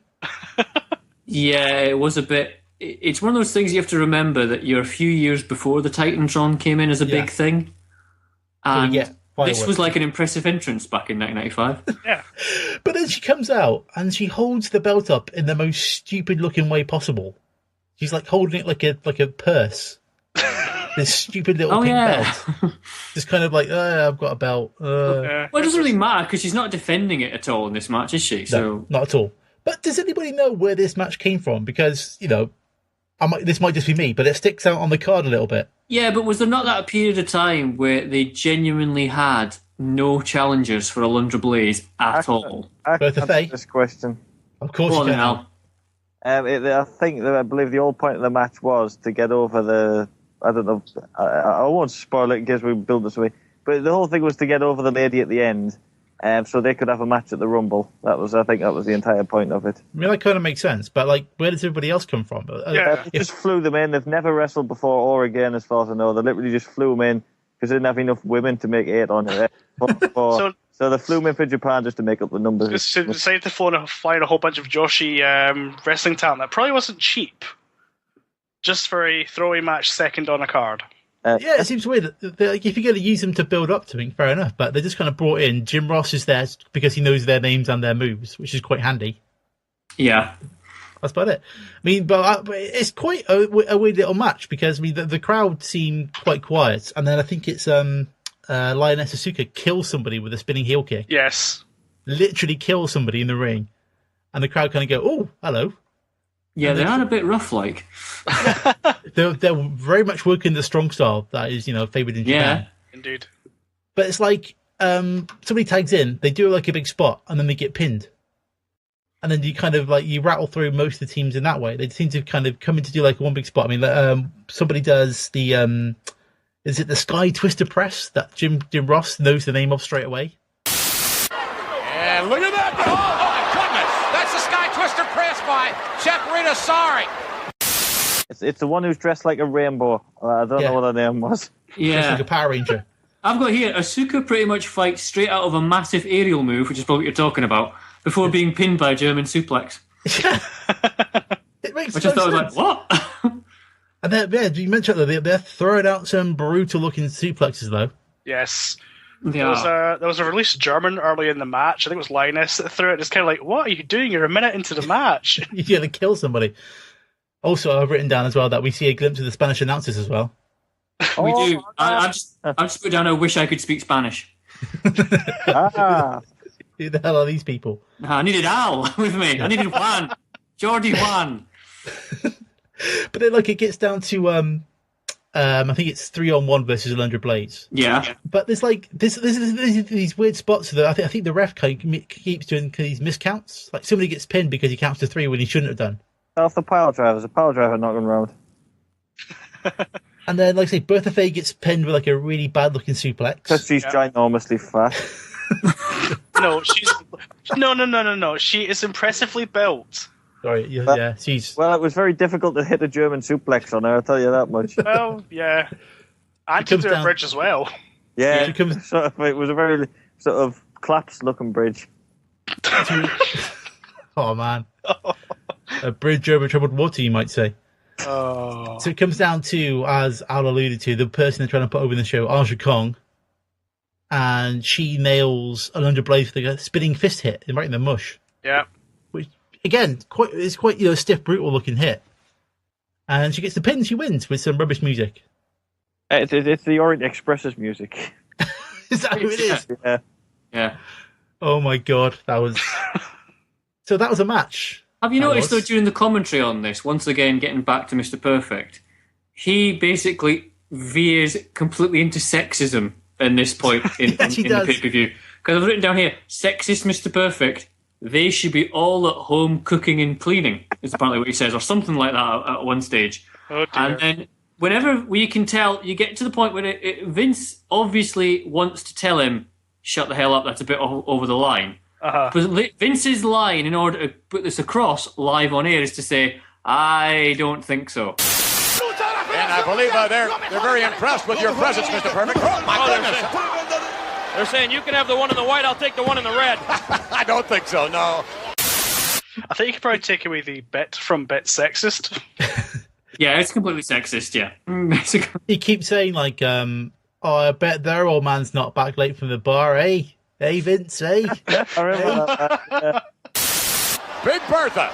Yeah, it was a bit. It's one of those things you have to remember that you're a few years before the Titantron came in as a big thing, and this was like an impressive entrance back in 1995. Yeah, but then she comes out and she holds the belt up in the most stupid-looking way possible. She's like holding it like a purse. This stupid little pink belt. Just kind of like, I've got a belt. Well, it doesn't really matter because she's not defending it at all in this match, is she? No, not at all. But does anybody know where this match came from? Because, this might just be me, but it sticks out on the card a little bit. Yeah, but was there not that period of time where they genuinely had no challengers for Alundra Blaze at all? Bertha Faye? This question. Of course you can. I believe the whole point of the match was to get over the... I don't know. I won't spoil it in case we build this away. But the whole thing was to get over the lady at the end, so they could have a match at the Rumble. I think that was the entire point of it. I mean, that kind of makes sense. But where does everybody else come from? They just flew them in. They've never wrestled before or again, as far as I know. They literally just flew them in because they didn't have enough women to make 8 on it. So they flew them in for Japan just to make up the numbers. Just decided to fly a whole bunch of Joshi wrestling talent. That probably wasn't cheap. Just for a throwaway match second on a card. It seems weird. If you're going to use them to build up to something, fair enough. But they just kind of brought in. Jim Ross is there because he knows their names and their moves, which is quite handy. Yeah. That's about it. I mean, but it's quite a weird little match because, the crowd seem quite quiet. And then I think it's Lioness Asuka kills somebody with a spinning heel kick. Yes. Literally kills somebody in the ring. And the crowd kind of go, oh, hello. Yeah, they are a bit rough, like. They're very much working the strong style that is, favoured in Japan. Yeah, indeed. But it's like somebody tags in, they do like a big spot, and then they get pinned. And then you kind of you rattle through most of the teams in that way. They seem to kind of come in to do like one big spot. I mean, somebody does the is it the Sky Twister Press that Jim Ross knows the name of straight away? And look at that! Oh my goodness! That's the Sky Twister Press by Chuck Rita. Sorry. It's the one who's dressed like a rainbow. I don't know what her name was. Yeah, dressed like a Power Ranger. I've got here Asuka pretty much fights straight out of a massive aerial move, which is probably what you're talking about, before being pinned by a German suplex. It makes which I thought sense. was like, what? And then, you mentioned that they're throwing out some brutal-looking suplexes, though. Yes. Yeah. There was a released German early in the match. I think it was Linus that threw it. It's kind of like, what are you doing? You're a minute into the match. You're going to kill somebody. Also, I've written down as well that we see a glimpse of the Spanish announcers as well. We do. I've just put down, I wish I could speak Spanish. Who the hell are these people? I needed Al with me. I needed Juan. Jordi Juan. But then, it gets down to, I think it's 3-on-1 versus Alundra Blaze. Yeah. But there's these weird spots that I think the ref keeps doing these miscounts. Like somebody gets pinned because he counts to 3 when he shouldn't have done. Off the pile drivers, a pile driver knocking around. And then, like I say, Bertha Faye gets pinned with a really bad looking suplex. Because she's ginormously fat. No, she's no. She is impressively built. Sorry, she's... Well, it was very difficult to hit a German suplex on her, I'll tell you that much. Well, yeah. And to do a bridge as well. Yeah, it was a very sort of collapsed-looking bridge. Oh, man. A bridge over troubled water, you might say. Oh. So it comes down to, as Al alluded to, the person they're trying to put over in the show, Aja Kong, and she nails Alundra Blaze with a spinning fist hit right in the mush. Yeah. Which, again, it's quite a stiff, brutal-looking hit. And she gets the pin, she wins with some rubbish music. It's the Orient Express's music. Is that who it is? Yeah. Yeah. Oh, my God. That was... So that was a match. Have you noticed, though, during the commentary on this, once again, getting back to Mr. Perfect, he basically veers completely into sexism in this point in the pay-per-view. Because I've written down here, sexist Mr. Perfect, they should be all at home cooking and cleaning, is apparently what he says, or something like that at one stage. Oh, dear. And then whenever you can tell, you get to the point where Vince obviously wants to tell him, shut the hell up, that's a bit over the line. Uh-huh. But Vince's line, in order to put this across live on air, is to say, I don't think so. And I believe they're very impressed with your presence, Mr. Perfect. Oh, my goodness. They're saying you can have the one in the white, I'll take the one in the red. I don't think so, no. I think you could probably take away the bit from bit sexist. Yeah, it's completely sexist, yeah. He keeps saying, like, I bet their old man's not back late from the bar, eh? Hey, Vince, eh? I remember that. Yeah. Big Bertha.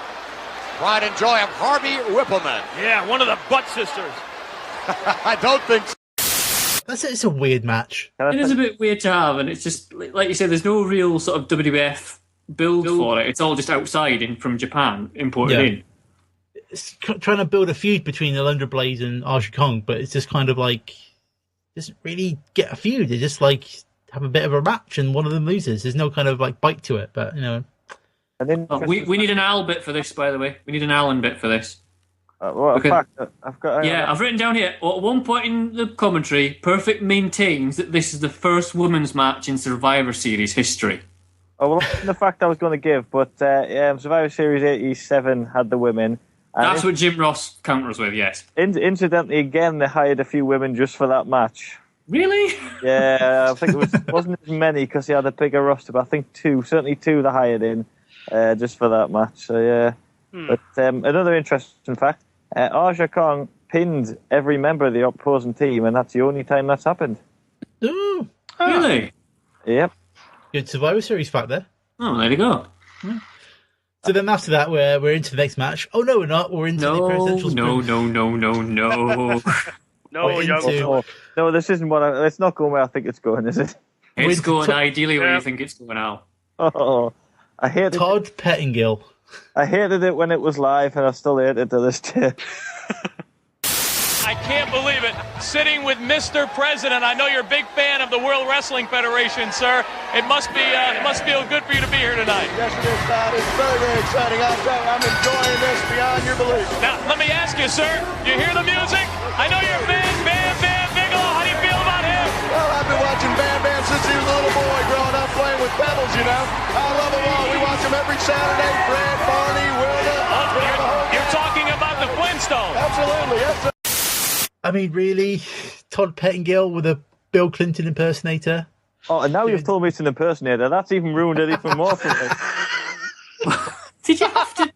Pride and joy of Harvey Whippleman. Yeah, one of the butt sisters. I don't think so. It's a weird match. It is a bit weird to have, and it's just, like you said, there's no real sort of WWF build for it. It's all just outside from Japan, imported in. It's trying to build a feud between the London Blaze and Aja Kong, but it's just kind of like, doesn't really get a feud. They just like have a bit of a match and one of them loses. There's no kind of like bite to it, but you know. And then we need an Al bit for this, by the way. We need an Alan bit for this. What a fact. I've got. I've written down here, at one point in the commentary, Perfect maintains that this is the first women's match in Survivor Series history. Oh, well, that's the fact I was going to give, but Survivor Series 87 had the women. That's what Jim Ross counters with, yes. Incidentally, again, they hired a few women just for that match. Really? Yeah, I think it wasn't as many because he had a bigger roster, but I think certainly two they hired in just for that match. So, yeah. But another interesting fact, Aja Kong pinned every member of the opposing team, and that's the only time that's happened. Ooh. Really? Yep. Good Survivor Series fact there. Oh, there you go. Yeah. So then after that, we're into the next match. Oh, no, we're not. We're into the presidential sprint. No, this isn't what it's not going where I think it's going, is it? It's going ideally where you think it's going, Al. Oh, I hated Todd Pettingill. I hated it when it was live, and I still hate it to this day. I can't believe it. Sitting with Mr. President. I know you're a big fan of the World Wrestling Federation, sir. It must feel good for you to be here tonight. Yes, it is, Todd. It's very, very exciting. I'll tell you, I'm enjoying this beyond your belief. Now, let me ask you, sir. You hear the music? I know you're a fan. Bam Bam Bigelow. How do you feel about him? Well, I've been watching Bam Bam since he was a little boy growing up playing with pebbles, you know. I love them all. We watch them every Saturday. Fred, Barney, Wilma. You're talking about the Flintstones. Absolutely, yes, sir. I mean, really? Todd Pettingill with a Bill Clinton impersonator? Oh, and now you've told me it's an impersonator. That's even ruined it even more for me. Did you have to?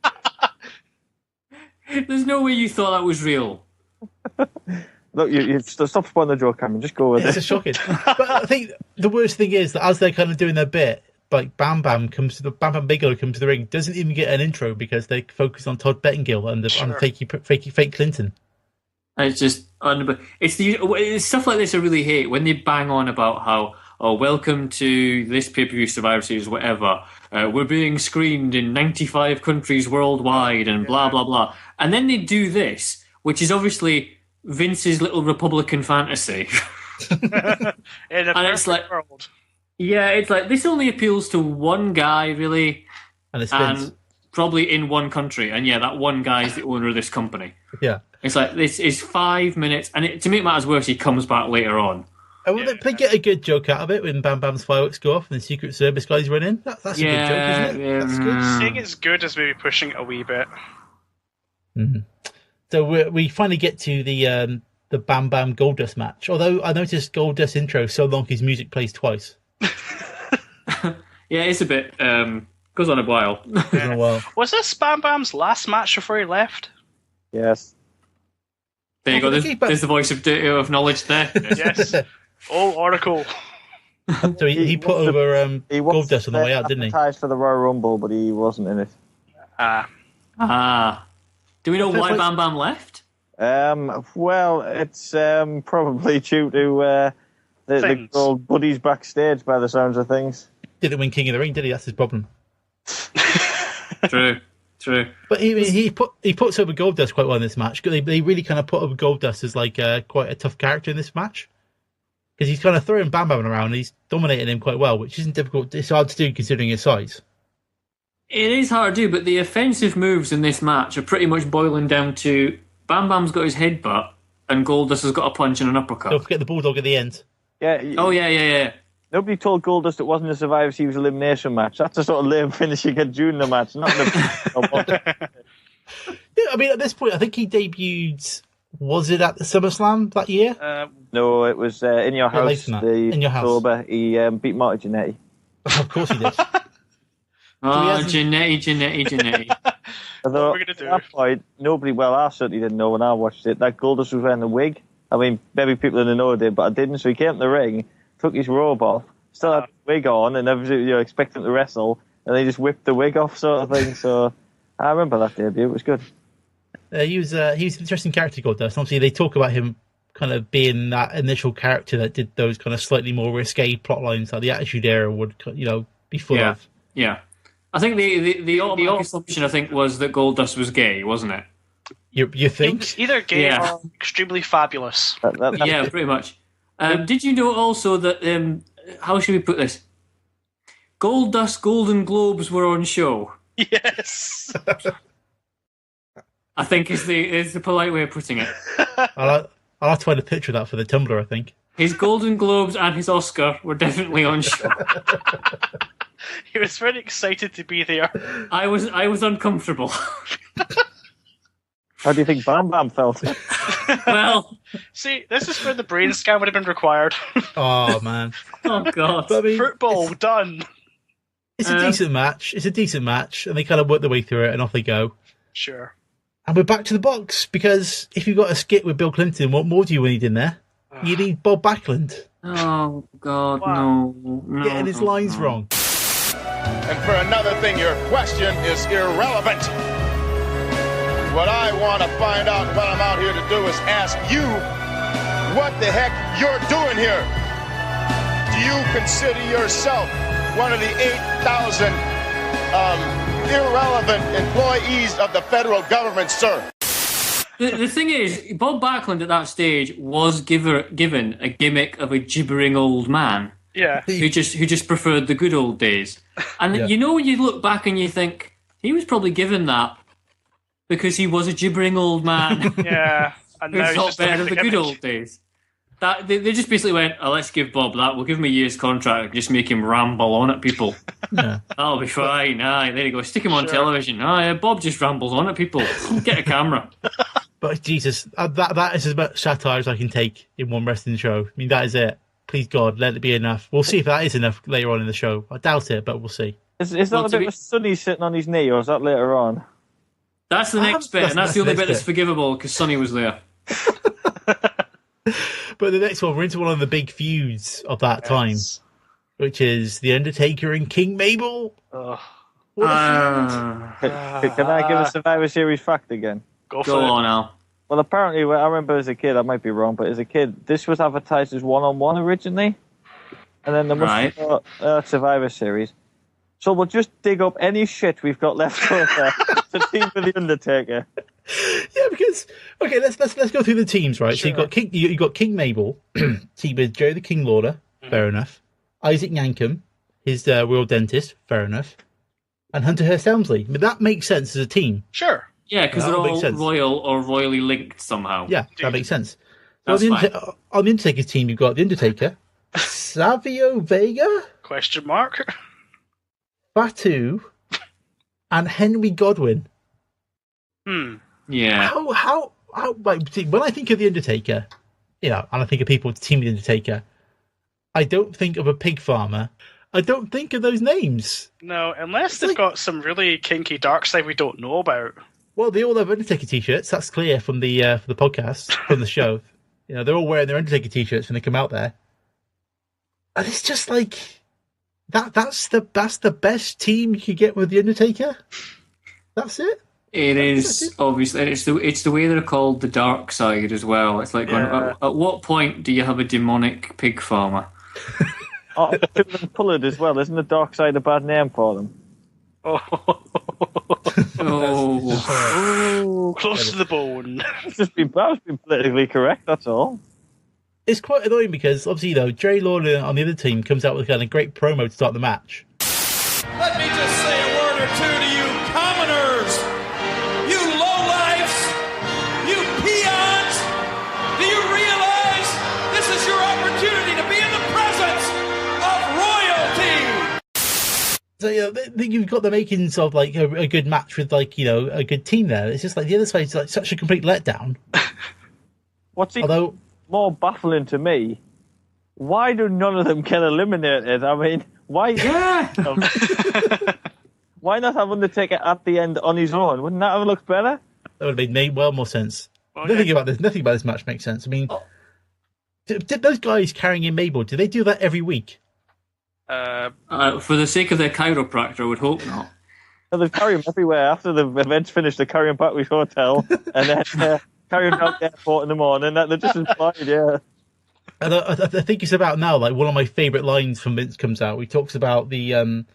There's no way you thought that was real. Look, you stop spoiling the joke, Cameron. Just go with it. It's shocking. But I think the worst thing is that as they're kind of doing their bit, like Bam Bam Bigelow comes to the ring, doesn't even get an intro because they focus on Todd Pettingill and the fake Clinton. It's just it's stuff like this I really hate when they bang on about how welcome to this pay-per-view Survivor Series, whatever. We're being screened in 95 countries worldwide and blah blah blah, and then they do this, which is obviously Vince's little Republican fantasy. In a and it's like, world. Yeah, it's like this only appeals to one guy really, and it's Vince. And probably in one country, and yeah, that one guy is the owner of this company. Yeah. It's like, this is 5 minutes, and to make matters worse, he comes back later on. They get a good joke out of it when Bam Bam's fireworks go off and the Secret Service guys run in. That's a good joke, isn't it? That's good. Saying it's good is maybe pushing it a wee bit. Mm-hmm. So we finally get to the Bam Bam Goldust match. Although I noticed Goldust's intro so long his music plays twice. Yeah, it's a bit goes on a while. Was this Bam Bam's last match before he left? Yes. There you go. There's the voice of knowledge there. Yes. Old Oracle. So he put over Goldust on the way out, didn't he? Advertised for the Royal Rumble, but he wasn't in it. Do we know why Bam Bam left? Well, it's probably due to the old buddies backstage, by the sounds of things. Didn't win King of the Ring, did he? That's his problem. True. But he puts over Goldust quite well in this match. They really kind of put over Goldust as like quite a tough character in this match because he's kind of throwing Bam Bam around and he's dominating him quite well, which isn't difficult. It's hard to do considering his size. It is hard to do, but the offensive moves in this match are pretty much boiling down to Bam Bam's got his headbutt and Goldust has got a punch and an uppercut. Don't forget the Bulldog at the end. Yeah. Yeah. Nobody told Goldust it wasn't a Survivor Series elimination match. That's a sort of lame finishing at June the match, not the. Yeah, I mean, at this point, I think he debuted. Was it at the SummerSlam that year? No, No, it was in your Yeah, later house. than that. The In Your House. October, he beat Marty Jannetty. Of course he did. Oh, hasn't- Janetti. Although, we gonna do? at that point, nobody, well, I certainly didn't know when I watched it, that Goldust was wearing the wig. I mean, maybe people in the know did, but I didn't. So he came to the ring, took his robe off, still had the wig on, and everything, you know, expecting to wrestle, and then he just whipped the wig off, sort of thing. So I remember that debut. It was good. He was an interesting character, Goldust. Obviously, they talk about him kind of being that initial character that did those kind of slightly more risque plot lines that the Attitude Era would, you know, be full Yeah. of. Yeah. I think the automatic assumption, I think, was that Goldust was gay, wasn't it? You He think? was either gay Yeah. or extremely fabulous. Yeah, pretty much. Did you know also that, how should we put this? Goldust Golden Globes were on show. Yes. I think is the polite way of putting it. I'll have to find a picture of that for the Tumblr, I think. His Golden Globes and his Oscar were definitely on show. He was very excited to be there. I was uncomfortable. How do you think Bam Bam felt? Well, See, this is where the brain scan would have been required. Oh, man. oh god. But I mean, Football done. it's a decent match. It's a decent match, and they kind of work their way through it, and off they go. Sure. And we're back to the box, because if you've got a skit with Bill Clinton, what more do you need in there? You need Bob Backlund Oh god, Wow. no. getting his lines wrong. And for another thing, your question is irrelevant. What I want to find out, what I'm out here to do, is ask you what the heck you're doing here. Do you consider yourself one of the 8,000 irrelevant employees of the federal government, sir? The thing is, Bob Backlund at that stage was given a gimmick of a gibbering old man Yeah. who just preferred the good old days. And Yeah. you know, when you look back and you think he was probably given that because he was a gibbering old man Yeah. And who now he's thought just better looking of the at good gimmick. old days. That they just basically went, oh, let's give Bob that. We'll give him a year's contract and just make him ramble on at people. Yeah. That'll be fine. Aye, there you go. Stick him on Sure. television. Yeah, Bob just rambles on at people. Get a camera. But Jesus, that is as much satire as I can take in one wrestling show. I mean, that is it. Please God, let it be enough. We'll see if that is enough later on in the show. I doubt it, but we'll see. Is that Well, a to bit be- of Sonny sitting on his knee, or is that later on? That's the next bit, and that's the only bit that's forgivable because Sonny was there. But the next one, we're into one of the big feuds of that time, which is The Undertaker and King Mabel. Ugh. What a feud. Can I give a Survivor Series fact again? Go for Go it. on, Al. Well, apparently, I remember as a kid, I might be wrong, but as a kid, this was advertised as one-on-one originally. And then there must Right. have been Survivor Series. So we'll just dig up any shit we've got left over to team with The Undertaker. Yeah, because okay, let's go through the teams, right? So Sure. you've got King Mabel, team with Joe the King Lawler, fair enough. Isaac Yankem, his royal dentist, fair enough. And Hunter Hearst Helmsley. I mean, that makes sense as a team. Sure. Yeah, because That they're makes all sense. royal or royally linked somehow. Yeah, that makes sense. So That's fine. on the Undertaker's team, you've got The Undertaker, Savio Vega, Question mark. Fatu, and Henry Godwin. Yeah. How like, see, when I think of The Undertaker, you know, and I think of people with the team The Undertaker, I don't think of a pig farmer. I don't think of those names. No, unless It's they've like- got some really kinky dark side we don't know about. Well, they all have Undertaker t-shirts. That's clear from the podcast, from the show. You know, they're all wearing their Undertaker t-shirts when they come out there. And it's just like that's the best team you could get with The Undertaker. That's it. It is obviously, and it's the way they're called the dark side as well. It's like, Yeah. at what point do you have a demonic pig farmer? Oh, Timothy Pullard as well. Isn't the Dark Side a bad name for them? Oh, Oh, close to the bone. It's just been politically correct, that's all. It's quite annoying because obviously, you know, Jerry Lawler on the other team comes out with kind of great promo to start the match. Let me just say a word or two to you commoners, you lowlifes, you peons. Do you realize this is your opportunity to be in the presence of royalty? So you know, you've got the makings of like a good match with like, you know, a good team there. It's just like the other side's like such a complete letdown. What's he? Although more baffling to me. Why do none of them get eliminated? I mean, why? Yeah. Why not have Undertaker at the end on his own? Wouldn't that have looked better? That would have made well more sense. Nothing about this match makes sense. I mean, did those guys carrying in Mabel? Do they do that every week? For the sake of their chiropractor, I would hope not. Well, they carry him everywhere. After the event's finished, they carry him back to his hotel and then carry him down to the airport in the morning. They're just implied, yeah. And I think it's about now, like, one of my favourite lines from Vince comes out. He talks about the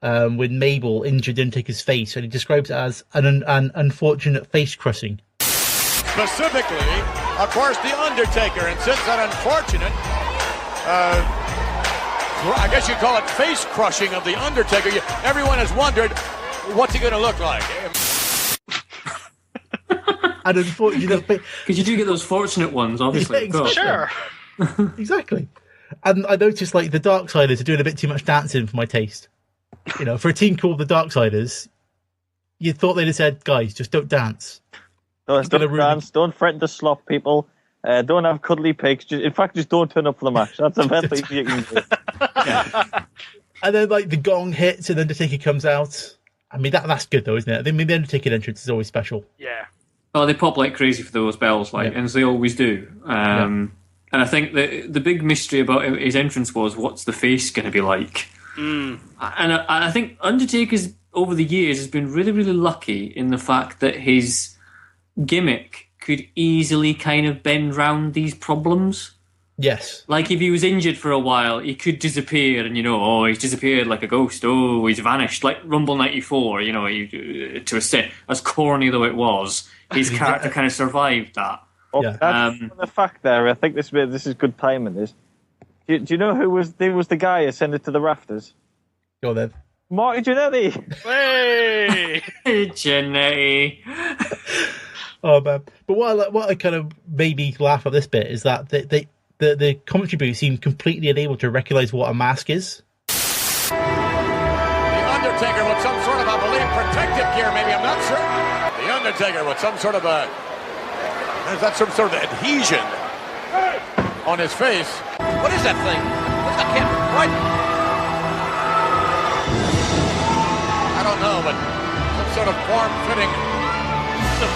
when Mabel injured Undertaker's face, and he describes it as an unfortunate face crushing. Specifically, of course, the Undertaker, and since that unfortunate, I guess you'd call it face crushing of the Undertaker, everyone has wondered, what's he going to look like? And unfortunate, because you do get those fortunate ones, obviously. Yeah, exactly. Sure. Exactly. And I noticed, like, the Darksiders are doing a bit too much dancing for my taste. You know, for a team called the Darksiders, you thought they'd have said, guys, just don't dance. Don't dance, don't threaten to slop people, don't have cuddly pigs. In fact, just don't turn up for the match. That's the best thing you can do. Yeah. And then, like, the gong hits and Undertaker comes out. I mean, that's good, though, isn't it? I mean, the Undertaker entrance is always special. Yeah. Oh, they pop like crazy for those bells, like, as they always do. And I think the big mystery about his entrance was, what's the face going to be like? And I think Undertaker's, over the years, has been really, really lucky in the fact that his gimmick could easily kind of bend round these problems. Yes. Like, if he was injured for a while, he could disappear, and, he's disappeared like a ghost. Oh, he's vanished. Like Rumble 94, to a set, as corny though it was, his character kind of survived that. Well, that's the fact there. I think this is good timing. Do you know who was the guy ascended to the rafters? Go then. Marty Jannetty. Hey! Jannetty. Oh, man. But what I kind of made me laugh at this bit is that the commentary booth seemed completely unable to recognise what a mask is. The Undertaker with some sort of, I believe, protective gear, maybe, I'm not sure. The Undertaker with some sort of is that some sort of adhesion on his face? What is that thing? What's that kid? What? I don't know, but some sort of form-fitting. The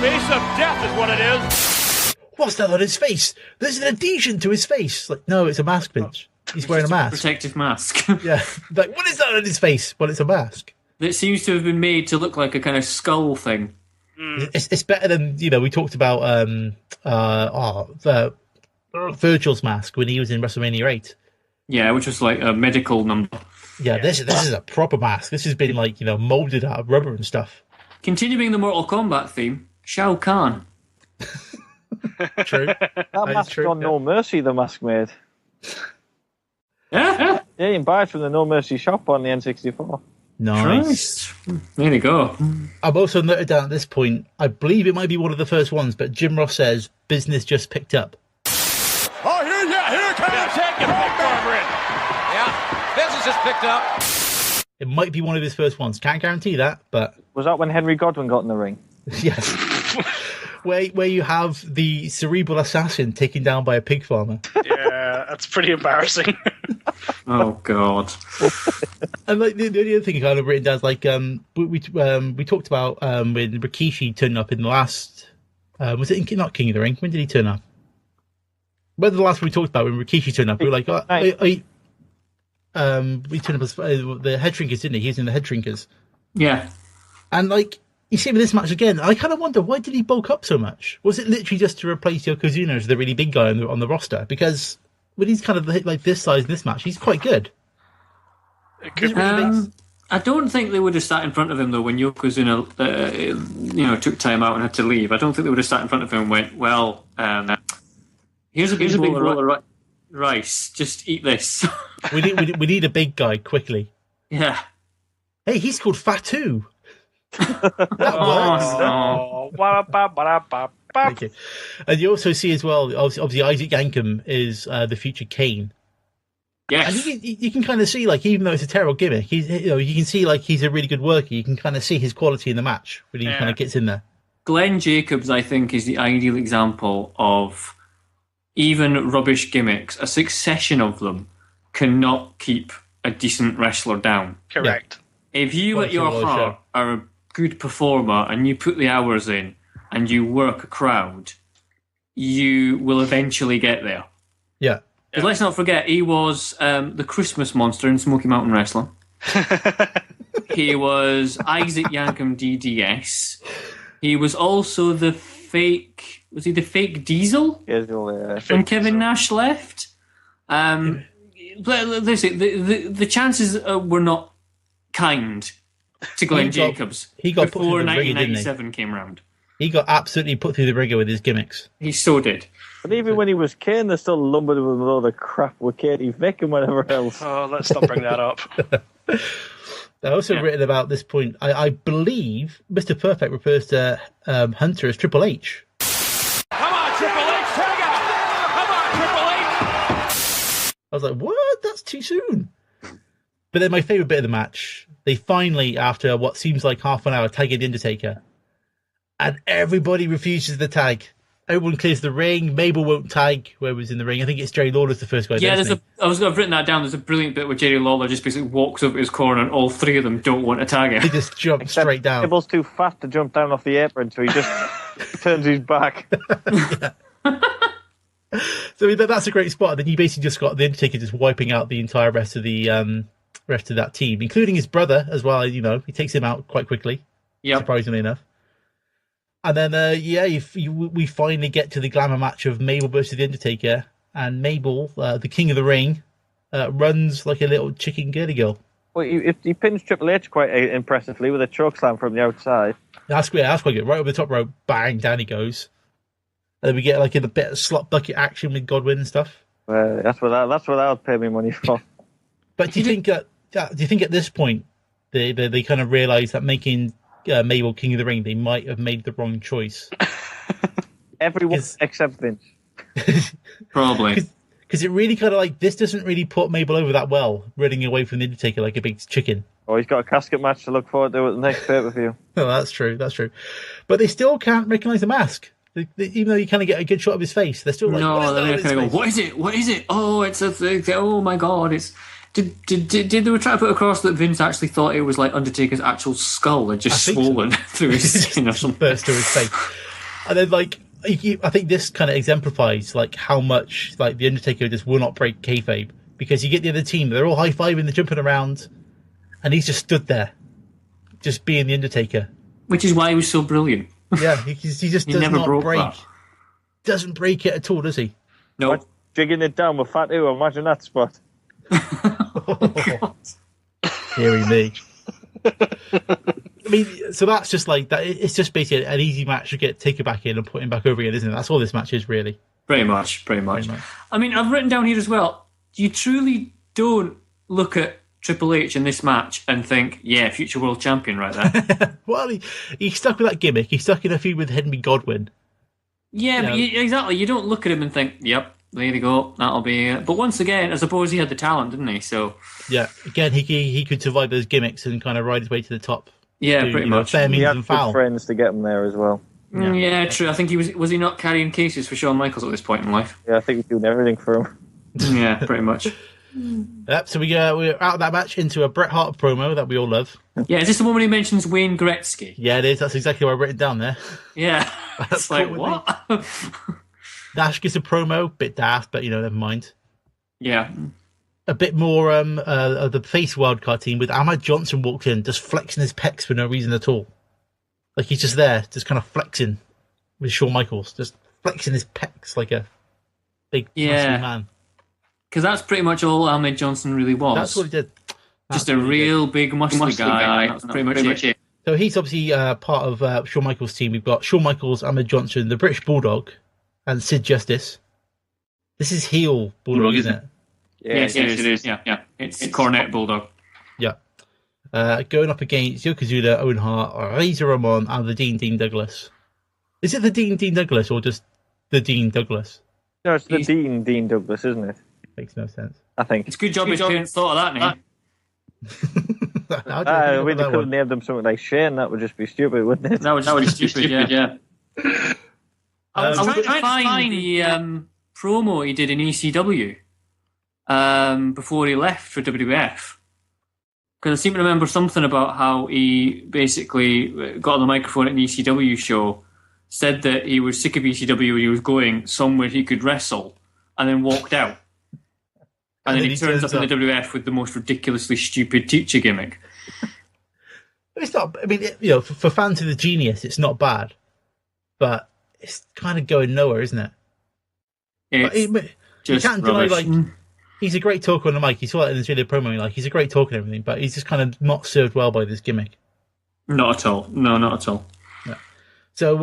face of death is what it is. What's that on his face? There's an adhesion to his face. Like, no, it's a mask, bitch. He's wearing a mask. Protective mask. Yeah. Like, what is that on his face? Well, it's a mask. It seems to have been made to look like a kind of skull thing. It's better than, we talked about Virgil's mask when he was in WrestleMania 8. Yeah, which was like a medical number. Yeah, this is a proper mask. This has been, like, molded out of rubber and stuff. Continuing the Mortal Kombat theme, Shao Kahn. True. That mask's on No Mercy, the mask made. Yeah, you can buy it from the No Mercy shop on the N64. Nice. There you go. I've also noted down at this point, I believe it might be one of the first ones, but Jim Ross says business just picked up. Oh, here comes Yeah, business just picked up. It might be one of his first ones. Can't guarantee that, but... Was that when Henry Godwin got in the ring? Yes. where you have the cerebral assassin taken down by a pig farmer. Yeah, that's pretty embarrassing. Oh, God. And like the only other thing kind of written down is like we talked about when Rikishi turned up in the last was it not King of the Ring? When did he turn up? When the last one we talked about when Rikishi turned up, we were like, we turned up as the Head Shrinkers, didn't he? He was in the Head Shrinkers. Yeah. And like you see with this match again, I kind of wonder why did he bulk up so much? Was it literally just to replace Yokozuna as the really big guy on the roster? Because when he's kind of like this size in this match, he's quite good. I don't think they would have sat in front of him though when Yokozuna, took time out and had to leave. I don't think they would have sat in front of him and went, "Well, here's a big bowl of rice. Just eat this." we need a big guy quickly. Yeah. Hey, he's called Fatu. That works. Thank you. And you also see as well, obviously Isaac Yankem is the future Kane. Yes. And you can kind of see, like, even though it's a terrible gimmick, you can see, like, he's a really good worker. You can kind of see his quality in the match when he kind of gets in there. Glenn Jacobs, I think, is the ideal example of even rubbish gimmicks, a succession of them cannot keep a decent wrestler down. Correct. If you Well, at your it's a heart are a good performer and you put the hours in and you work a crowd, you will eventually get there. Yeah. But let's not forget, he was the Christmas monster in Smoky Mountain Wrestling. He was Isaac Yankem DDS. He was also the fake... Was he the fake Diesel? When Kevin Nash left? Listen, the chances were not kind to Glenn Jacobs got put before through the ringer, 1997 came round. He got absolutely put through the ringer with his gimmicks. He so did. But even when he was Kane, they still lumbered with all the crap with Katie Vick and whatever else. Oh, let's not bring that up. I also written about this point. I believe Mr. Perfect refers to Hunter as Triple H. Come on, Triple H, tag out! Come on, Triple H! I was like, what? That's too soon. But then my favourite bit of the match, they finally, after what seems like half an hour, tag in the Undertaker. And everybody refuses the tag. Everyone clears the ring. Mabel won't tag whoever's in the ring. I think it's Jerry Lawler's the first guy. Yeah, I've written that down. There's a brilliant bit where Jerry Lawler just basically walks over his corner and all three of them don't want to tag him. He just jumps straight down. Mabel's too fat to jump down off the apron, so he just turns his back. So that's a great spot. And then you basically just got the Undertaker just wiping out the entire rest of that team, including his brother as well. You know, he takes him out quite quickly. Yeah, surprisingly enough. And then, we finally get to the glamour match of Mabel versus The Undertaker. And Mabel, the king of the ring, runs like a little chicken girly girl. Well, he pins Triple H quite impressively with a chokeslam from the outside. That's quite good. Right over the top rope, bang, down he goes. And then we get like a bit of slot bucket action with Godwin and stuff. That's what I would pay me money for. But do you think at this point they kind of realise that making Mabel King of the Ring, they might have made the wrong choice? Everyone except Vince. Probably. Because it really kind of like, this doesn't really put Mabel over that well, running away from the Undertaker like a big chicken. Oh, he's got a casket match to look forward to at the next pay-per-view. Oh, that's true. But they still can't recognise the mask. Even though you kind of get a good shot of his face, they're still like, they're kind of go, what is it? What is it? Oh, it's a thing. Oh my god, it's... Did they were trying to put across that Vince actually thought it was like Undertaker's actual skull had just swollen through his skin or something? Burst through his face. And then, like, I think this kind of exemplifies like how much like the Undertaker just will not break kayfabe, because you get the other team, they're all high-fiving, they're jumping around, and he's just stood there, just being the Undertaker. Which is why he was so brilliant. Yeah, he just does not break. That. Doesn't break it at all, does he? No. Jigging it down with Fatu, imagine that spot. Oh, hearing me. I mean, so that's just like that. It's just basically an easy match to get Taker back in and put him back over again, isn't it? That's all this match is, really. Pretty much. I mean, I've written down here as well, you truly don't look at Triple H in this match and think, yeah, future world champion right there. Well, he's stuck with that gimmick. He's stuck in a feud with Henry Godwin. Yeah, but exactly. You don't look at him and think, yep, there you go, that'll be it. But once again, I suppose he had the talent, didn't he? So yeah, again, he could survive those gimmicks and kind of ride his way to the top. Yeah, pretty much. He had good friends to get him there as well. Yeah, true. I think he was he not carrying cases for Shawn Michaels at this point in life? Yeah, I think he's doing everything for him. Yeah, pretty much. Yep, so we're out of that match into a Bret Hart promo that we all love. Yeah, is this the one when he mentions Wayne Gretzky? Yeah, it is. That's exactly what I've written down there. Yeah. That's like, what? Nash gets a promo, bit daft, but, never mind. Yeah. A bit more of the face wildcard team with Ahmad Johnson walked in, just flexing his pecs for no reason at all. Like he's just there, just kind of flexing with Shawn Michaels, just flexing his pecs like a big muscly man. Because that's pretty much all Ahmed Johnson really was. That's what he did. Just a real big muscly guy. That's pretty much it. So he's obviously part of Shawn Michaels' team. We've got Shawn Michaels, Ahmed Johnson, the British Bulldog, and Sid Justice. This is heel Bulldog, isn't it? Yes, it is. Yeah. It's Cornet Bulldog. Yeah. Going up against Yokozuna, Owen Hart, Razor Ramon, and the Dean Douglas. Is it the Dean Douglas or just the Dean Douglas? No, it's the Dean Douglas, isn't it? Makes no sense. I think. It's a good job his parents thought of that name. I mean, they could have named him something like Shane. That would just be stupid, wouldn't it? That would just be stupid, yeah. I was trying to find the promo he did in ECW before he left for WWF. Because I seem to remember something about how he basically got on the microphone at an ECW show, said that he was sick of ECW and he was going somewhere he could wrestle, and then walked out. And then he turns up in the WWF with the most ridiculously stupid teacher gimmick. It's not. I mean, for fans of the Genius, it's not bad, but it's kind of going nowhere, isn't it? You can't deny, like, he's a great talker on the mic. He saw that in this video promo. Like, he's a great talker and everything, but he's just kind of not served well by this gimmick. Not at all. No, not at all. Yeah. So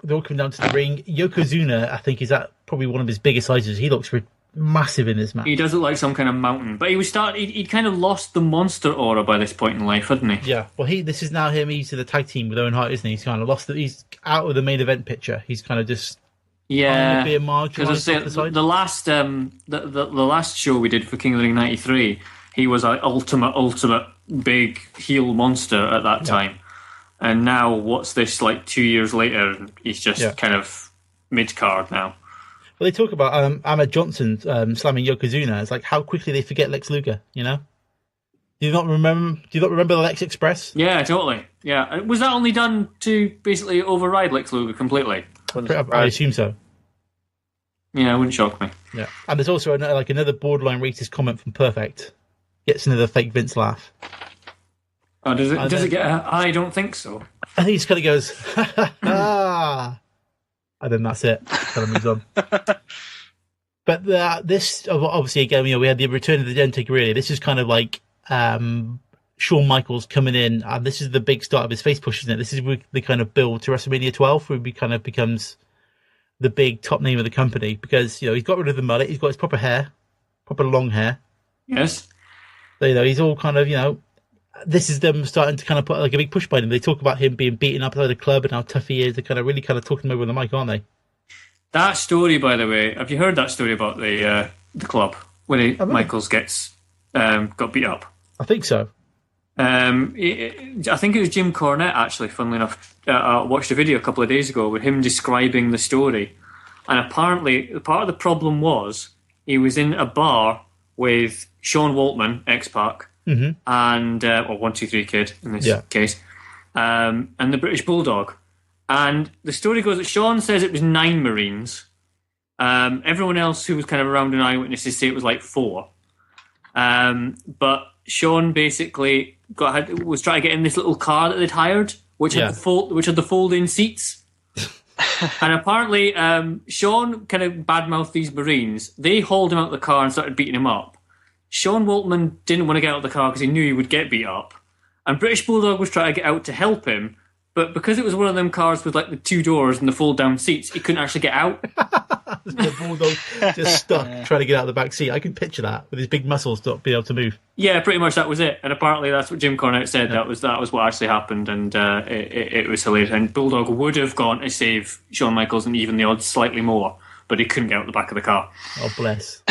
they're all coming down to the ring. Yokozuna, I think, is at probably one of his biggest sizes. He looks massive in this match. He does look like some kind of mountain, but he'd kind of lost the monster aura by this point in life, hadn't he? Yeah. Well, this is now him. He's in the tag team with Owen Hart, isn't he? He's kind of lost it. He's out of the main event picture. He's kind of just being marginalised. The last show we did for King of the Ring '93, he was an ultimate big heel monster at that time, and now what's this, like 2 years later? He's just kind of mid card now. Well, they talk about Ahmed Johnson slamming Yokozuna. It's like how quickly they forget Lex Luger. You know, do you not remember the Lex Express? Yeah, totally. Yeah, was that only done to basically override Lex Luger completely? I assume so. Yeah, it wouldn't shock me. Yeah, and there's also another borderline racist comment from Perfect. Gets another fake Vince laugh. Oh, does it get? I don't think so. And he just kind of goes, ha ha ha. And then that's it. Kind of moves on. But this, obviously, again, we had the return of the Dente Guerrilla. This is kind of like Shawn Michaels coming in, and this is the big start of his face push, isn't it? This is the kind of build to WrestleMania 12, where he kind of becomes the big top name of the company, because he's got rid of the mullet, he's got his proper hair, proper long hair. Yes. So, he's all kind of this is them starting to kind of put like a big push by him. They talk about him being beaten up at the club and how tough he is. They're kind of really kind of talking him over the mic, aren't they? That story, by the way, have you heard that story about the club when Michaels gets got beat up? I think so. I think it was Jim Cornette, actually, funnily enough. I watched a video a couple of days ago with him describing the story. And apparently, part of the problem was he was in a bar with Sean Waltman, X-Pac, and 1-2-3 Kid in this case, and the British Bulldog. And the story goes that Sean says it was 9 Marines. Everyone else who was kind of around and eyewitnesses say it was like 4. But Sean basically was trying to get in this little car that they'd hired, which had the fold-in seats. And apparently, Sean kind of badmouthed these Marines. They hauled him out of the car and started beating him up. Sean Waltman didn't want to get out of the car because he knew he would get beat up. And British Bulldog was trying to get out to help him, but because it was one of them cars with like the 2 doors and the fold-down seats, he couldn't actually get out. The Bulldog just stuck trying to get out of the back seat. I can picture that with his big muscles not being able to move. Yeah, pretty much that was it. And apparently that's what Jim Cornette said. Yeah. That was what actually happened, and it was hilarious. And Bulldog would have gone to save Shawn Michaels and even the odds slightly more, but he couldn't get out the back of the car. Oh, bless.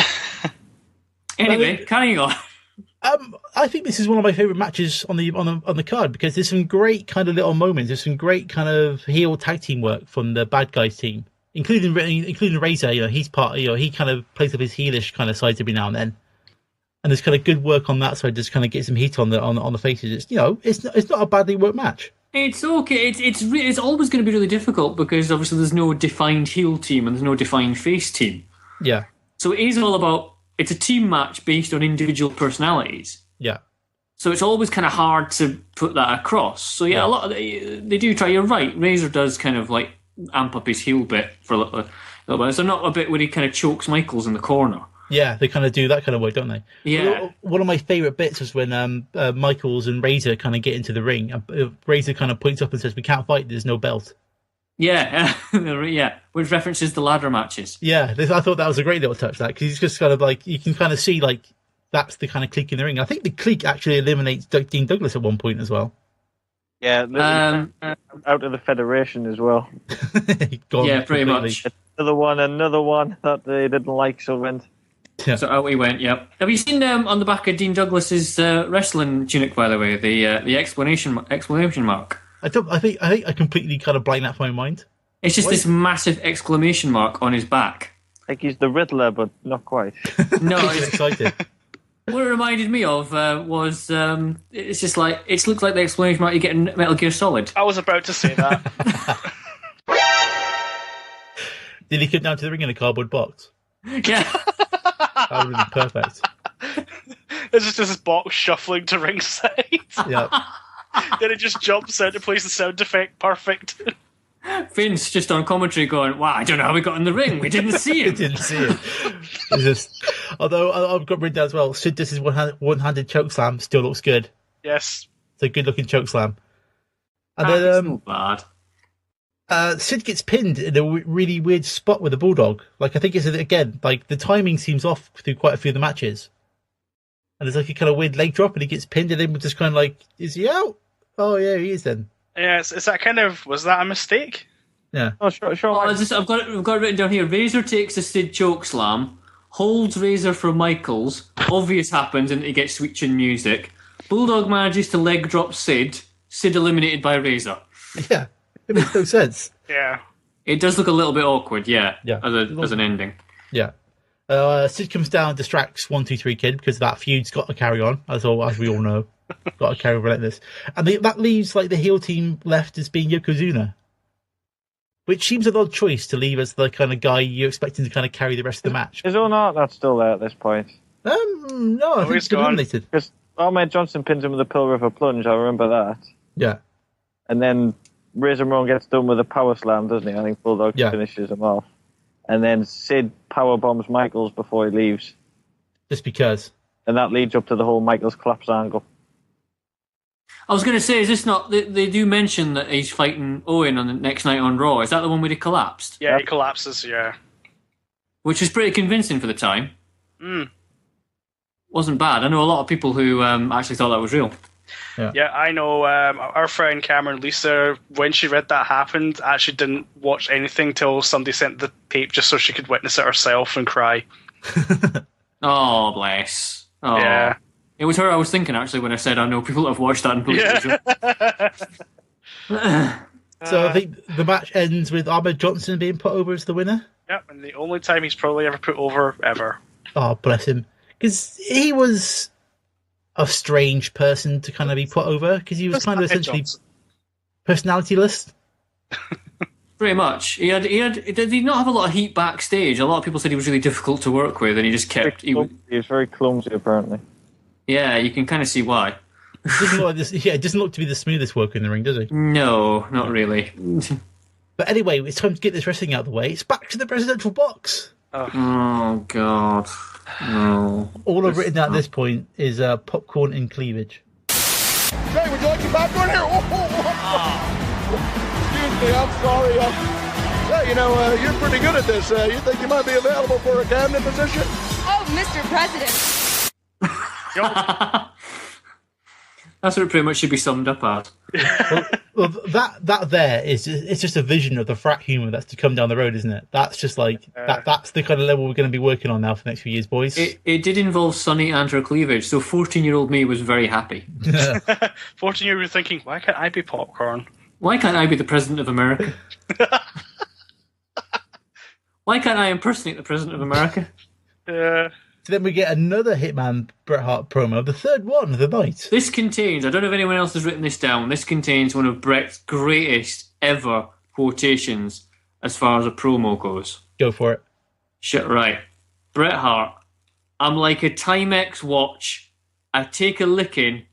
Anyway, carrying on. I think this is one of my favourite matches on the card, because there's some great kind of little moments. There's some great kind of heel tag team work from the bad guys team, including Razor. He's part. He kind of plays up his heelish kind of sides every now and then, and there's kind of good work on that side. Just kind of get some heat on the faces. It's not a badly worked match. It's okay. It's always going to be really difficult because obviously there's no defined heel team and there's no defined face team. Yeah. So it is all about. It's a team match based on individual personalities. Yeah. So it's always kind of hard to put that across. So a lot of they do try. You're right. Razor does kind of like amp up his heel bit for a little bit. So not a bit where he kind of chokes Michaels in the corner. Yeah, they kind of do that kind of work, don't they? Yeah. One of my favourite bits was when Michaels and Razor kind of get into the ring. Razor kind of points up and says, "We can't fight. There's no belt." Yeah, which references the ladder matches. Yeah, I thought that was a great little touch, that, because he's just kind of like, you can kind of see like that's the kind of clique in the ring. I think the clique actually eliminates Dean Douglas at one point as well. Yeah, out of the Federation as well. Yeah, pretty much. Another one that they didn't like, so went. Yeah. So out we went. Yep. Have you seen on the back of Dean Douglas's wrestling tunic, by the way, the exclamation mark? I think I completely kind of blanked that from my mind. It's just this massive exclamation mark on his back. Like he's the Riddler, but not quite. No, He's excited. what it reminded me of was it's just like it looks like the explanation about you getting Metal Gear Solid. I was about to say that. Did he come down to the ring in a cardboard box? Yeah. That would have been perfect. There's just this box shuffling to ringside. Yeah. Then it just jumps out to place the sound effect. Perfect. Vince just on commentary going, wow, I don't know how we got in the ring. We didn't see I him. didn't see it. It's just, although I've got written down as well, Sid does his one-handed choke slam, still looks good. Yes. It's a good-looking choke slam. And It's then not bad. Sid gets pinned in a really weird spot with a bulldog. Like, I think it's, again, like, the timing seems off through quite a few of the matches. And there's like a kind of weird leg drop and he gets pinned and then we're just kind of like, is he out? Oh, yeah, he is then. Yeah, it's that kind of, was that a mistake? Yeah. Oh, sure. I've got it written down here. Razor takes a Sid choke slam, holds Razor for Michaels. Obvious happens and he gets sweet chin music. Bulldog manages to leg drop Sid. Sid eliminated by Razor. Yeah. It makes no sense. Yeah. It does look a little bit awkward, yeah. Yeah. As an ending. Yeah. Sid comes down, distracts 1-2-3 Kid because that feud's got to carry on, as we all know. Got to carry on relentless. And that leaves like the heel team left as being Yokozuna. Which seems an odd choice to leave as the kind of guy you're expecting to kind of carry the rest of the match. Is Owen Hart not still there at this point? No, I think he's he's been gone. eliminated. Because Ahmed Johnson pins him with a Pill River plunge, I remember that. Yeah. And then Razor Ramon gets done with a power slam, doesn't he? I think Bulldog finishes him off. And then Sid power bombs Michaels before he leaves. Just because. And that leads up to the whole Michaels collapse angle. I was going to say, is this not... They do mention that he's fighting Owen on the next night on Raw. Is that the one where he collapsed? Yeah, he collapses, yeah. Which was pretty convincing for the time. Mm. Wasn't bad. I know a lot of people who actually thought that was real. Yeah, I know our friend Cameron Lisa, when she read that happened, actually didn't watch anything till somebody sent the tape just so she could witness it herself and cry. Oh, bless. Oh. Yeah. It was her I was thinking, actually, when I said I know people that have watched that and believe it was real. So I think the match ends with Ahmed Johnson being put over as the winner. Yep, and the only time he's probably ever put over, ever. Oh, bless him. Because he was a strange person to kind of be put over, because he was kind of essentially personality-less. Pretty much. He did he not have a lot of heat backstage? A lot of people said he was really difficult to work with, and he just kept... He was very clumsy, apparently. Yeah, you can kind of see why. It doesn't look to be the smoothest worker in the ring, does he? No, not really. But anyway, it's time to get this wrestling out of the way. It's back to the presidential box. Oh, God. No. All I've written down at this point is popcorn and cleavage. Jay, would you like your popcorn here? Excuse me, I'm sorry. Yeah, you're pretty good at this. You think you might be available for a cabinet position? Oh, Mr. President. That's what it pretty much should be summed up as. well, that there is it's just a vision of the frat humour that's to come down the road, isn't it? That's just like that's the kind of level we're going to be working on now for the next few years, boys. It did involve Sonny and her cleavage, so 14-year-old me was very happy. 14-year-old thinking, why can't I be popcorn? Why can't I be the President of America? Why can't I impersonate the President of America? So then we get another Hitman Bret Hart promo, the third one of the night. This contains, I don't know if anyone else has written this down, this contains one of Bret's greatest ever quotations as far as a promo goes. Go for it. Shit, right. Bret Hart, I'm like a Timex watch. I take a licking,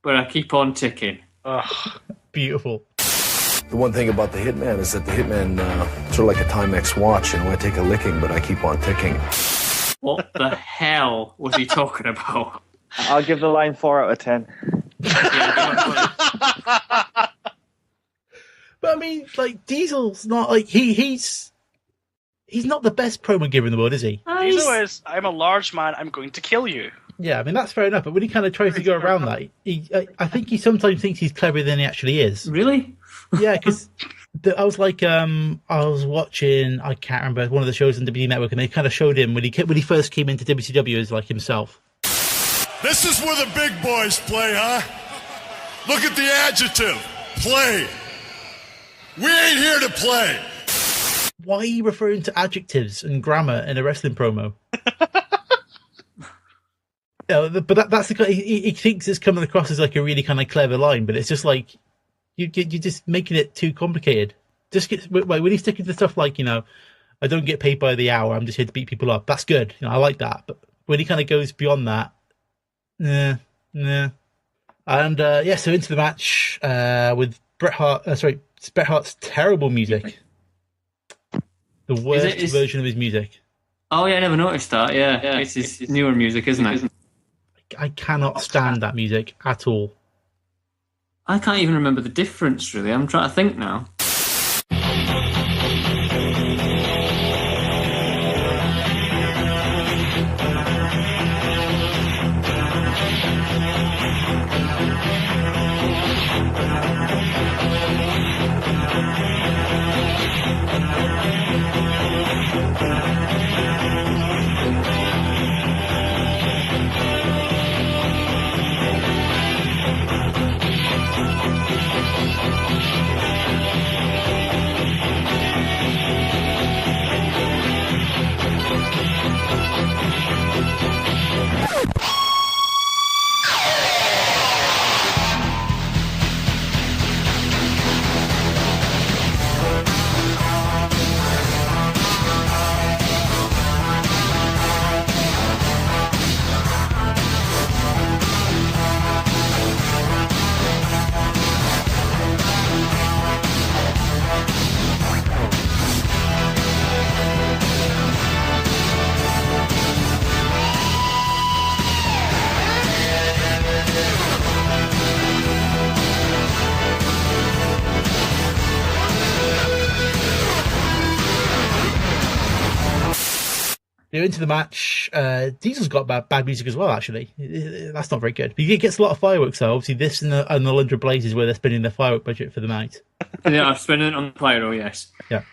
but I keep on ticking. Beautiful. The one thing about the Hitman is that the Hitman, sort of like a Timex watch, I take a licking, but I keep on ticking. What the hell was he talking about? I'll give the line 4 out of 10. But I mean, like, Diesel's not like he's not the best promo giver in the world, is he? Diesel is, I'm a large man, I'm going to kill you. Yeah, I mean that's fair enough. But when he kind of tries to go around that, I think he sometimes thinks he's cleverer than he actually is. Really? Yeah, because I was like, I was watching, I can't remember, one of the shows on WWE Network, and they kind of showed him when he first came into WCW as like himself. This is where the big boys play, huh? Look at the adjective, play. We ain't here to play. why are you referring to adjectives and grammar in a wrestling promo? But that's the kind. He thinks it's coming across as like a really kind of clever line, but it's just like you're just making it too complicated. Just when he's sticking to stuff like I don't get paid by the hour. I'm just here to beat people up. That's good. I like that. But when he kind of goes beyond that, nah. And so into the match with Bret Hart. It's Bret Hart's terrible music. The worst version of his music. Oh yeah, I never noticed that. Yeah. It's his newer music, isn't it? I cannot stand that music at all. I can't even remember the difference, really. I'm trying to think now. They're into the match. Diesel's got bad music as well, actually. That's not very good. But he gets a lot of fireworks, though. Obviously, this and the London Blazes where they're spending their firework budget for the night. Yeah, I'm spending it on pyro, yes. Yeah.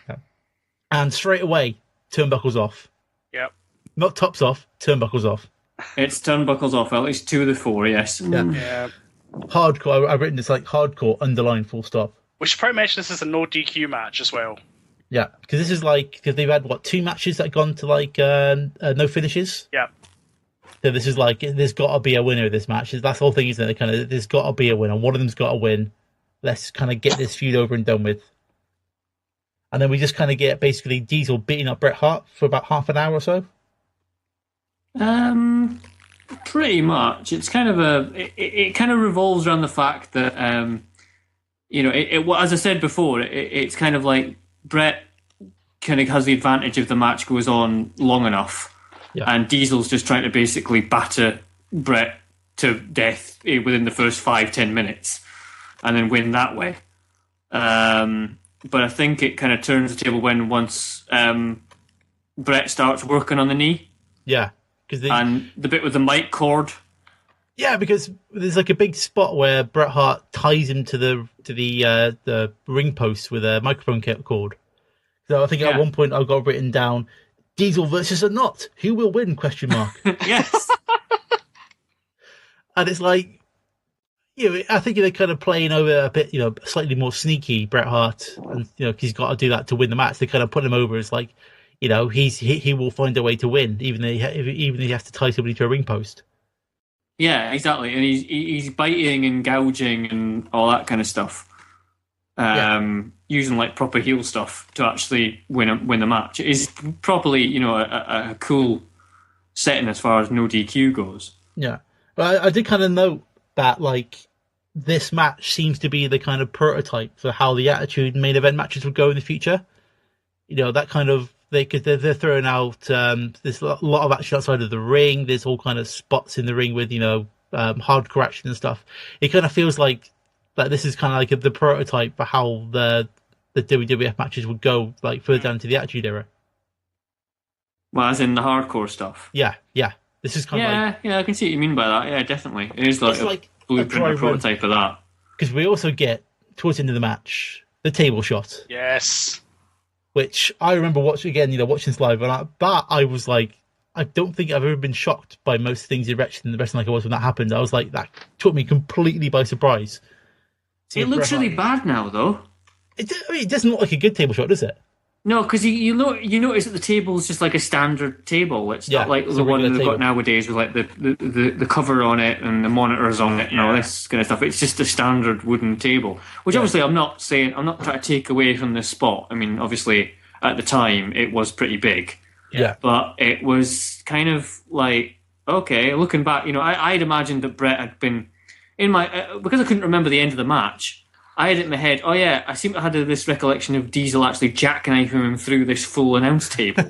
And straight away, turnbuckles off. Yep. Not tops off, turnbuckles off. It's turnbuckles off, at least 2 of the 4, yes. Yeah. Hardcore, I've written this like hardcore, underline, full stop. We should probably mention this is a no DQ match as well. Yeah, because this is because they've had 2 matches that have gone to no finishes. Yeah. So this is there's got to be a winner of this match. That's the whole thing, isn't it? There's got to be a winner. One of them's got to win. Let's kind of get this feud over and done with. And then we just kind of get basically Diesel beating up Bret Hart for about half an hour or so. Pretty much. It's kind of it kind of revolves around the fact that as I said before, it's kind of like Bret kind of has the advantage if the match goes on long enough, and Diesel's just trying to basically batter Bret to death within the first 5-10 minutes, and then win that way. But I think it kind of turns the table once Bret starts working on the knee. Yeah, and the bit with the mic cord. Yeah, because there's a big spot where Bret Hart ties him to the ring post with a microphone cord. So I think at one point I've got written down, Diesel versus a knot. Who will win? ? Yes. And it's I think they're kind of playing over a bit, slightly more sneaky Bret Hart, and cause he's got to do that to win the match. They kind of put him over as he will find a way to win, even if he has to tie somebody to a ring post. Yeah, exactly, and he's biting and gouging and all that kind of stuff. Using proper heel stuff to actually win the match. It is properly, a cool setting as far as no DQ goes. Yeah, but I did kind of note that this match seems to be the kind of prototype for how the Attitude main event matches would go in the future. That kind of they're throwing out there's a lot of action outside of the ring. There's all kind of spots in the ring with hardcore action and stuff. It kind of feels like this is kind of the prototype for how the WWF matches would go further down to the Attitude Era. Well, as in the hardcore stuff. Yeah. This is kind of I can see what you mean by that. Yeah, definitely. It is a blueprint or prototype of that. Because we also get towards the end of the match the table shot. Yes. Which I remember watching this live, and I was like, I don't think I've ever been shocked by most things in wrestling like I was when that happened. I was like, that took me completely by surprise. It looks really bad now, though. It doesn't look like a good table shot, does it? No, because you notice that the table is just like a standard table. It's not like the one they've got nowadays with like the cover on it and the monitors on it and all this kind of stuff. It's just a standard wooden table, which obviously I'm not trying to take away from this spot. I mean, obviously at the time it was pretty big, but it was kind of like, okay, looking back, I'd imagined that Brett had been in my because I couldn't remember the end of the match. I had it in my head, I seem to have had this recollection of Diesel actually jackknifing him through this full announce table.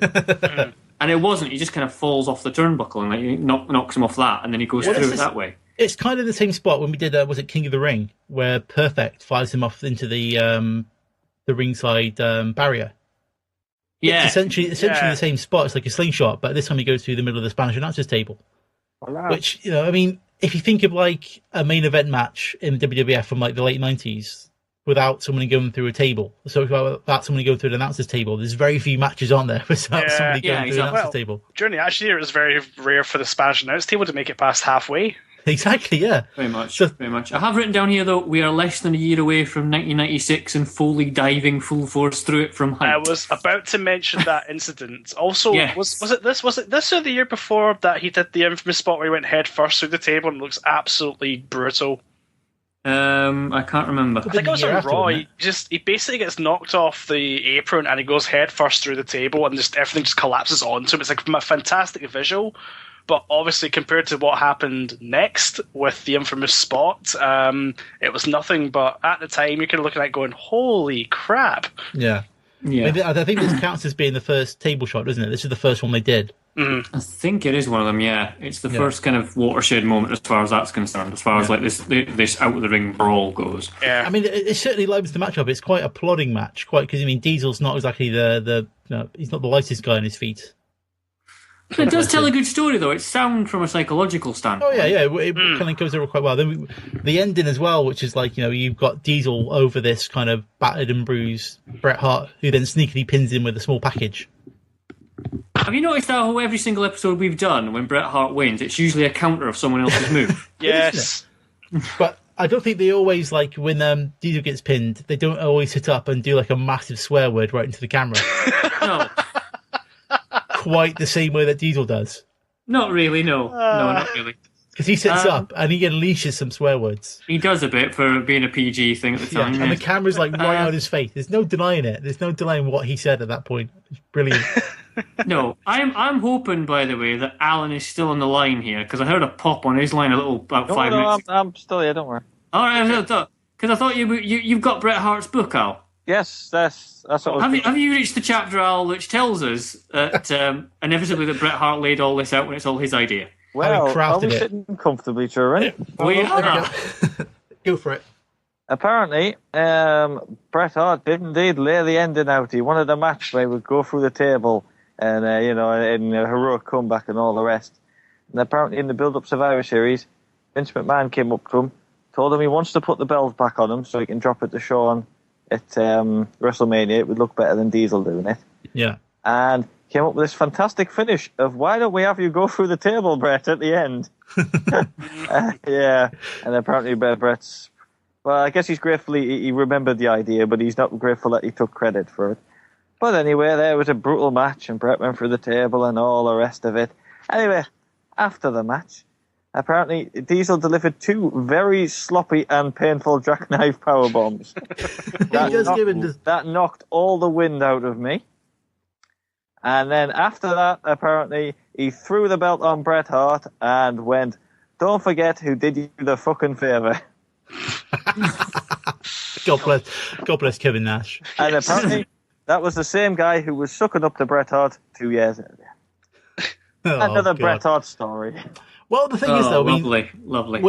And it wasn't. He just kind of falls off the turnbuckle and knocks him off that, and then he goes through it that way. It's kind of the same spot when we did, was it King of the Ring, where Perfect fires him off into the ringside barrier. Yeah. It's essentially the same spot. It's like a slingshot, but this time he goes through the middle of the Spanish announcers table. Which, I mean, if you think of like a main event match in the WWF from like the late 90s without someone going through a table, so without someone going through an announcer's table, there's very few matches on there without somebody going through an announcer's table. During the Action Era, it was very rare for the Spanish announce table to make it past halfway. Exactly, yeah. Very much. I have written down here, though, we are less than a year away from 1996 and Foley diving full force through it from height. I was about to mention that incident. Also, was it this or the year before that he did the infamous spot where he went head first through the table and looks absolutely brutal? I can't remember. I think it was on Raw. He basically gets knocked off the apron and he goes head first through the table and just everything just collapses onto him. It's like a fantastic visual. But obviously, compared to what happened next with the infamous spot, it was nothing. But at the time, you're kind of looking at it going, holy crap. Yeah. I think this counts as being the first table shot, doesn't it? This is the first one they did. Mm-hmm. I think it is one of them, yeah. It's the first kind of watershed moment as far as that's concerned, as far as like this out-of-the-ring brawl goes. Yeah. I mean, it certainly livens the match up. It's quite a plodding match, because, I mean, Diesel's not exactly he's not the lightest guy on his feet. It does tell a good story, though. It's sound from a psychological standpoint. Oh, yeah. It kind of goes over quite well. Then the ending as well, which is like, you've got Diesel over this kind of battered and bruised Bret Hart, who then sneakily pins him with a small package. Have you noticed how every single episode we've done, when Bret Hart wins, it's usually a counter of someone else's move? Yes. But I don't think they always, like, when Diesel gets pinned, they don't always sit up and do, like, a massive swear word right into the camera. No. Quite the same way that Diesel does. Not really, no. No, not really. Because he sits up and he unleashes some swear words. He does a bit for being a PG thing at the time. And the camera's like right on his face. There's no denying it. There's no denying what he said at that point. It's brilliant. No, I'm hoping, by the way, that Alan is still on the line here, because I heard a pop on his line about 5 minutes. I'm still here, don't worry. All right, because I thought you've got Bret Hart's book, Al. Yes, that's what have you reached the chapter, Al, which tells us that inevitably that Bret Hart laid all this out when it's all his idea? Well, are we sitting comfortably, sure, right? We are. Go for it. Apparently, Bret Hart did indeed lay the ending out. He wanted a match where he would go through the table and, in a heroic comeback and all the rest. And apparently in the build-up Survivor Series, Vince McMahon came up to him, told him he wants to put the belt back on him so he can drop it to Shawn at WrestleMania. It would look better than Diesel doing it. Yeah. And came up with this fantastic finish of, why don't we have you go through the table, Bret, at the end? Yeah. And apparently Bret's... Well, I guess he's grateful he remembered the idea, but he's not grateful that he took credit for it. But anyway, there was a brutal match, and Bret went through the table and all the rest of it. Anyway, after the match, apparently Diesel delivered 2 very sloppy and painful jackknife powerbombs. That knocked all the wind out of me. And then after that, apparently, he threw the belt on Bret Hart and went, "Don't forget who did you the fucking favour." God bless Kevin Nash. And apparently, that was the same guy who was sucking up to Bret Hart 2 years earlier. Another Bret Hart story. Well, the thing is, though, lovely.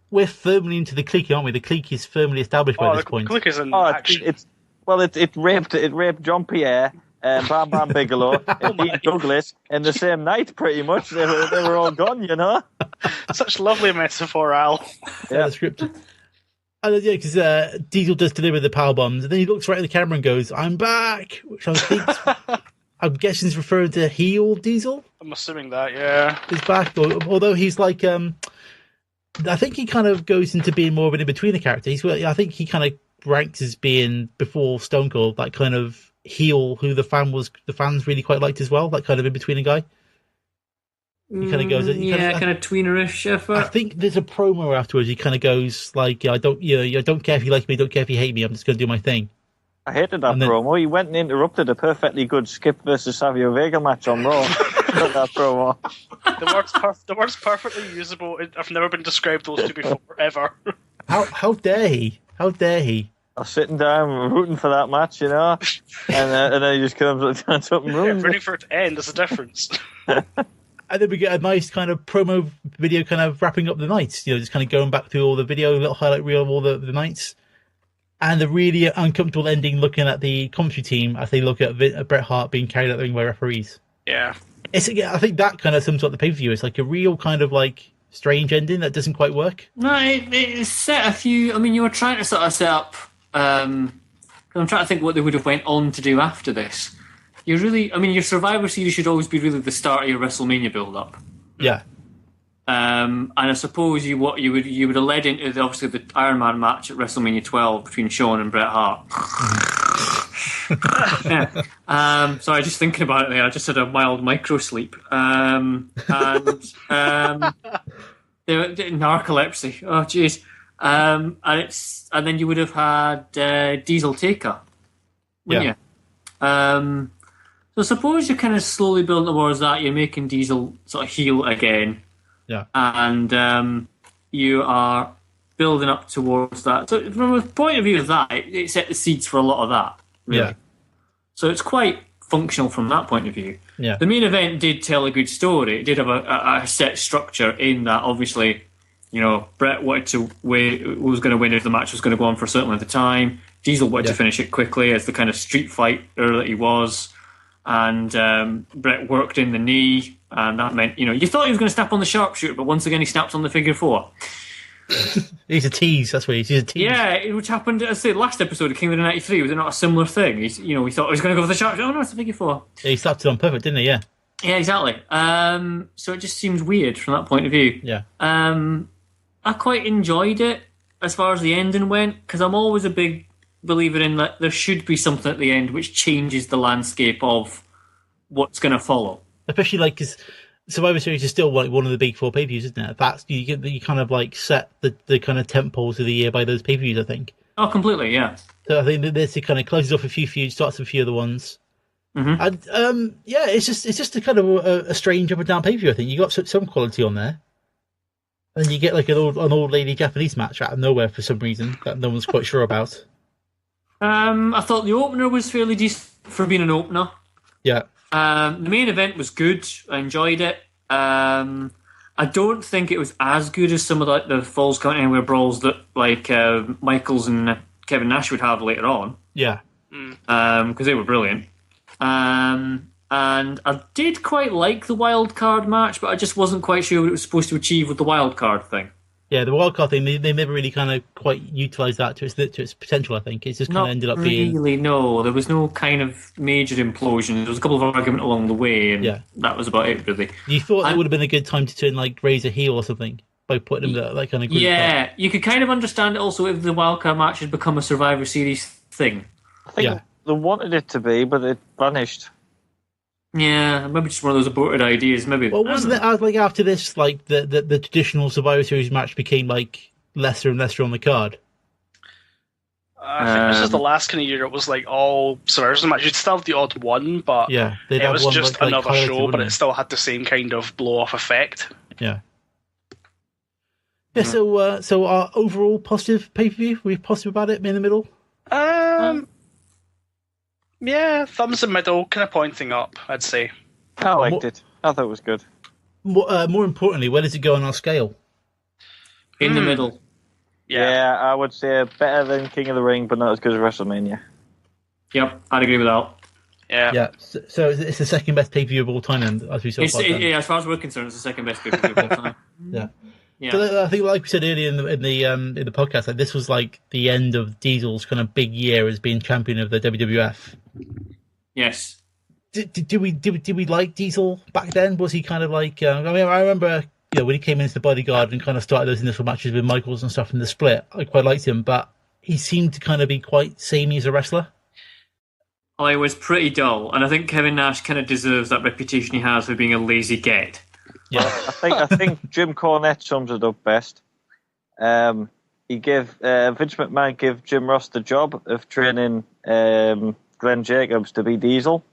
We're firmly into the clique, aren't we? The clique is firmly established by this point. The clique is in action. It raped John Pierre, Bam Bam Bigelow, and Dean Douglas in the same night, pretty much. They were all gone, you know. Such lovely metaphor, Al. Yeah, scripted. And because Diesel does deliver the power bombs, and then he looks right at the camera and goes, "I'm back," which I think I'm guessing is referring to heel Diesel. I'm assuming that, yeah. He's back, although he's like, I think he kind of goes into being more of an in-betweener character. I think he kind of ranks as being, before Stone Cold, that kind of heel who the fans really quite liked as well. That kind of in between guy. He kind of goes, kind of tweenerish effort. I think there's a promo afterwards. He kind of goes like, I don't care if you like me, don't care if you hate me. I'm just going to do my thing. I hated that promo. He went and interrupted a perfectly good Skip versus Savio Vega match on Raw. That promo. The word's perfectly usable. I've never been described those two before, ever. How dare he? How dare he? I was sitting down rooting for that match, and then he just comes up and something ruins rooting for it to end, there's a difference. And then we get a nice kind of promo video kind of wrapping up the nights, just kind of going back through all the video, a little highlight reel of all the nights. And the really uncomfortable ending looking at the commentary team as they look at Bret Hart being carried out the ring by referees. Yeah. I think that kind of sums up the pay-per-view. It's like a real kind of like strange ending that doesn't quite work. No, it set a few... I mean, you were trying to sort of set up... I'm trying to think what they would have went on to do after this. Your Survivor Series should always be really the start of your WrestleMania build-up. Yeah. And I suppose you would have led into the Iron Man match at WrestleMania 12 between Shawn and Bret Hart. Yeah. Sorry, just thinking about it there, I just had a mild micro sleep. Narcolepsy. Oh, jeez. And then you would have had Diesel Taker, wouldn't you? So I suppose you're kind of slowly building towards that. You're making Diesel sort of heel again. Yeah. And you are building up towards that. So from a point of view of that, it set the seeds for a lot of that, really. Yeah. So it's quite functional from that point of view. Yeah. The main event did tell a good story. It did have a set structure in that, obviously, Bret wanted to win, was going to win if the match was going to go on for a certain length of time. Diesel wanted to finish it quickly as the kind of street fighter that he was. And Bret worked in the knee, and that meant, you thought he was going to snap on the sharpshooter, but once again he snaps on the figure four. He's a tease, that's what he's a tease. Yeah, which happened, I say, last episode of King of the 93, was it not a similar thing? We thought he was going to go for the sharpshooter. Oh no, it's a figure four. Yeah, he slapped it on perfect, didn't he? Yeah. Yeah, exactly. So it just seems weird from that point of view. Yeah. I quite enjoyed it as far as the ending went, because I'm always a big believer in that there should be something at the end which changes the landscape of what's going to follow. Especially because Survivor Series is still like one of the big four pay-per-views, isn't it? That's you kind of like set the kind of temp poles of the year by those pay-per-views, I think. Oh, completely, yeah. So I think that this kind of closes off a few feuds, starts a few other ones. Mm-hmm. And it's just a kind of a strange up and down pay-per-view. I think you got some quality on there. And you get like an old lady Japanese match out of nowhere for some reason that no one's quite sure about. I thought the opener was fairly decent for being an opener. Yeah. The main event was good. I enjoyed it. I don't think it was as good as some of the Falls Count Anywhere brawls that Michaels and Kevin Nash would have later on. Yeah. Because they were brilliant. And I did quite like the wild card match, but I just wasn't quite sure what it was supposed to achieve with the wild card thing. Yeah, the wild card thing, they never really kind of quite utilised that to its potential, I think. It just kind of ended up being... Not really, no. There was no kind of major implosion. There was a couple of arguments along the way, and that was about it, really. You thought it would have been a good time to turn, Razor heel or something, by putting him that kind of group up. You could kind of understand it also if the wild card match had become a Survivor Series thing. I think they wanted it to be, but it vanished. Yeah, maybe just one of those aborted ideas. Maybe. Well, wasn't it after this, the traditional Survivor Series match became lesser and lesser on the card? I think this is the last kind of year it was all Survivor Series match. You'd still have the odd one, but it was just another show, but it still had the same kind of blow off effect. Yeah. Yeah. So our overall positive pay per view. Were you positive about it? In the middle. Yeah, thumbs in middle, kind of pointing up, I'd say. I liked it. I thought it was good. More importantly, where does it go on our scale? In the middle. Yeah, I would say better than King of the Ring, but not as good as WrestleMania. Yep, I'd agree with that. Yeah. Yeah. So it's the second best pay per view of all time, and as we saw. Yeah, as far as we're concerned, it's the second best pay per view of all time. Yeah. Yeah. So I think, like we said earlier in the podcast, this was the end of Diesel's kind of big year as being champion of the WWF. Yes. Did we like Diesel back then? Was he kind of I remember when he came into the Bodyguard and kind of started those initial matches with Michaels and stuff in the split. I quite liked him, but he seemed to kind of be quite samey as a wrestler. Oh, it was pretty dull, and I think Kevin Nash kind of deserves that reputation he has for being a lazy get. Yeah, I think Jim Cornette sums it up best. He gave Vince McMahon gave Jim Ross the job of training Glenn Jacobs to be Diesel.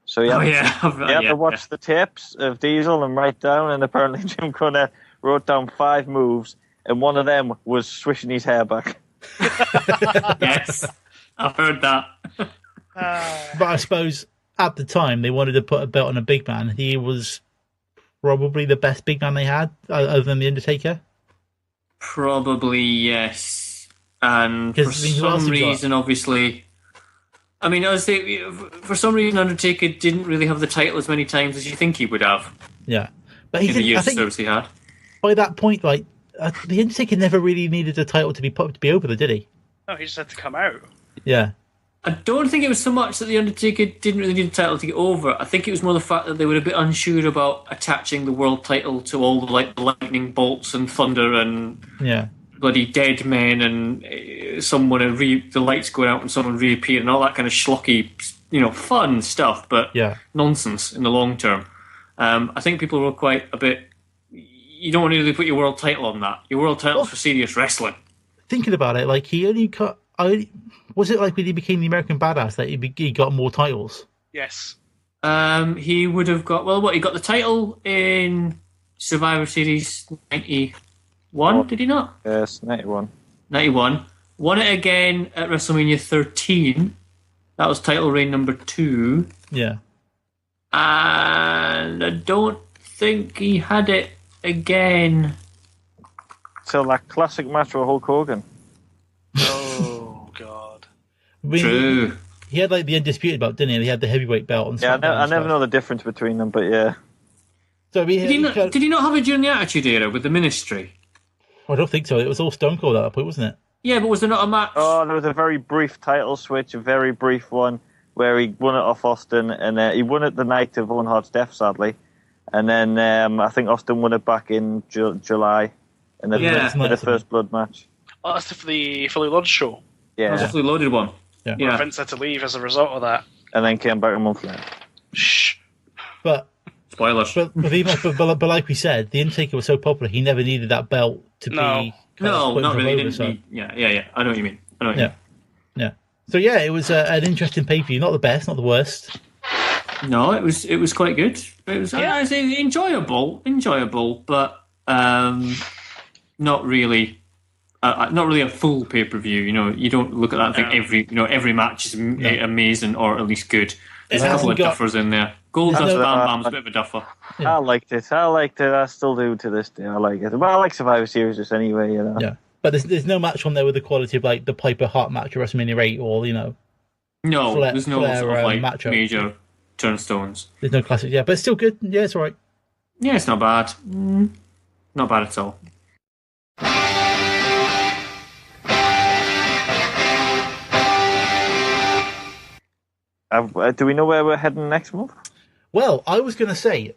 So he had to watch the tapes of Diesel and write down, and apparently Jim Cornette wrote down 5 moves, and one of them was swishing his hair back. Yes, I've heard that. but I suppose at the time they wanted to put a belt on a big man. He was probably the best big man they had, other than The Undertaker. Probably, yes. And for some reason, obviously... I mean, I would say, for some reason, Undertaker didn't really have the title as many times as you think he would have. Yeah. But he in the years of service he had. By that point, like, The Undertaker never really needed a title to be over, did he? No, he just had to come out. Yeah. I don't think it was so much that The Undertaker didn't really need a title to get over. I think it was more the fact that they were a bit unsure about attaching the world title to all the lightning bolts and thunder and bloody dead men and someone the lights going out and someone reappearing and all that kind of schlocky, fun stuff, but nonsense in the long term. I think people were quite a bit. You don't want to really put your world title on that. Your world title's for serious wrestling. Thinking about it, like he only cut. Was it like when he became the American Badass that he got more titles? Yes. He would have got... he got the title in Survivor Series 91, did he not? Yes, 91. 91. Won it again at WrestleMania 13. That was title reign number 2. Yeah. And I don't think he had it again. So that classic match with Hulk Hogan. Oh, God. True. He had like the undisputed belt, didn't he? He had the heavyweight belt. And I never know the difference between them, but yeah. So did he not have it during the Attitude Era with the Ministry? I don't think so. It was all Stone Cold at that point, wasn't it? Yeah, but was there not a match? Oh, there was a very brief title switch, a very brief one, where he won it off Austin, and he won it the night of Owen Hart's death, sadly. And then I think Austin won it back in July, in the First Blood match. Oh, that's the Fully Loaded show. Yeah. That was a Fully Loaded one. Yeah. Vince had to leave as a result of that. And then came back a month later. Shh. But spoilers. But like we said, the Undertaker was so popular, he never needed that belt to be. No, not really. Yeah. I know what you mean. Yeah. So yeah, it was an interesting pay-per-view. Not the best, not the worst. No, it was quite good. It was enjoyable, but not really a full pay-per-view. You don't look at that and think every match is amazing or at least good. There's a couple of duffers in there. Goldust Bam Bam's a bit of a duffer. Yeah. I liked it. I still do to this day. I like it. Well, I like Survivor Series just anyway, Yeah, but there's no match on there with the quality of like the Piper Hart match at WrestleMania 8 or No, there's no sort of like major turnstones. There's no classic, but it's still good. Yeah, it's alright. Yeah, it's not bad. Not bad at all. Do we know where we're heading next month? Well, I was going to say,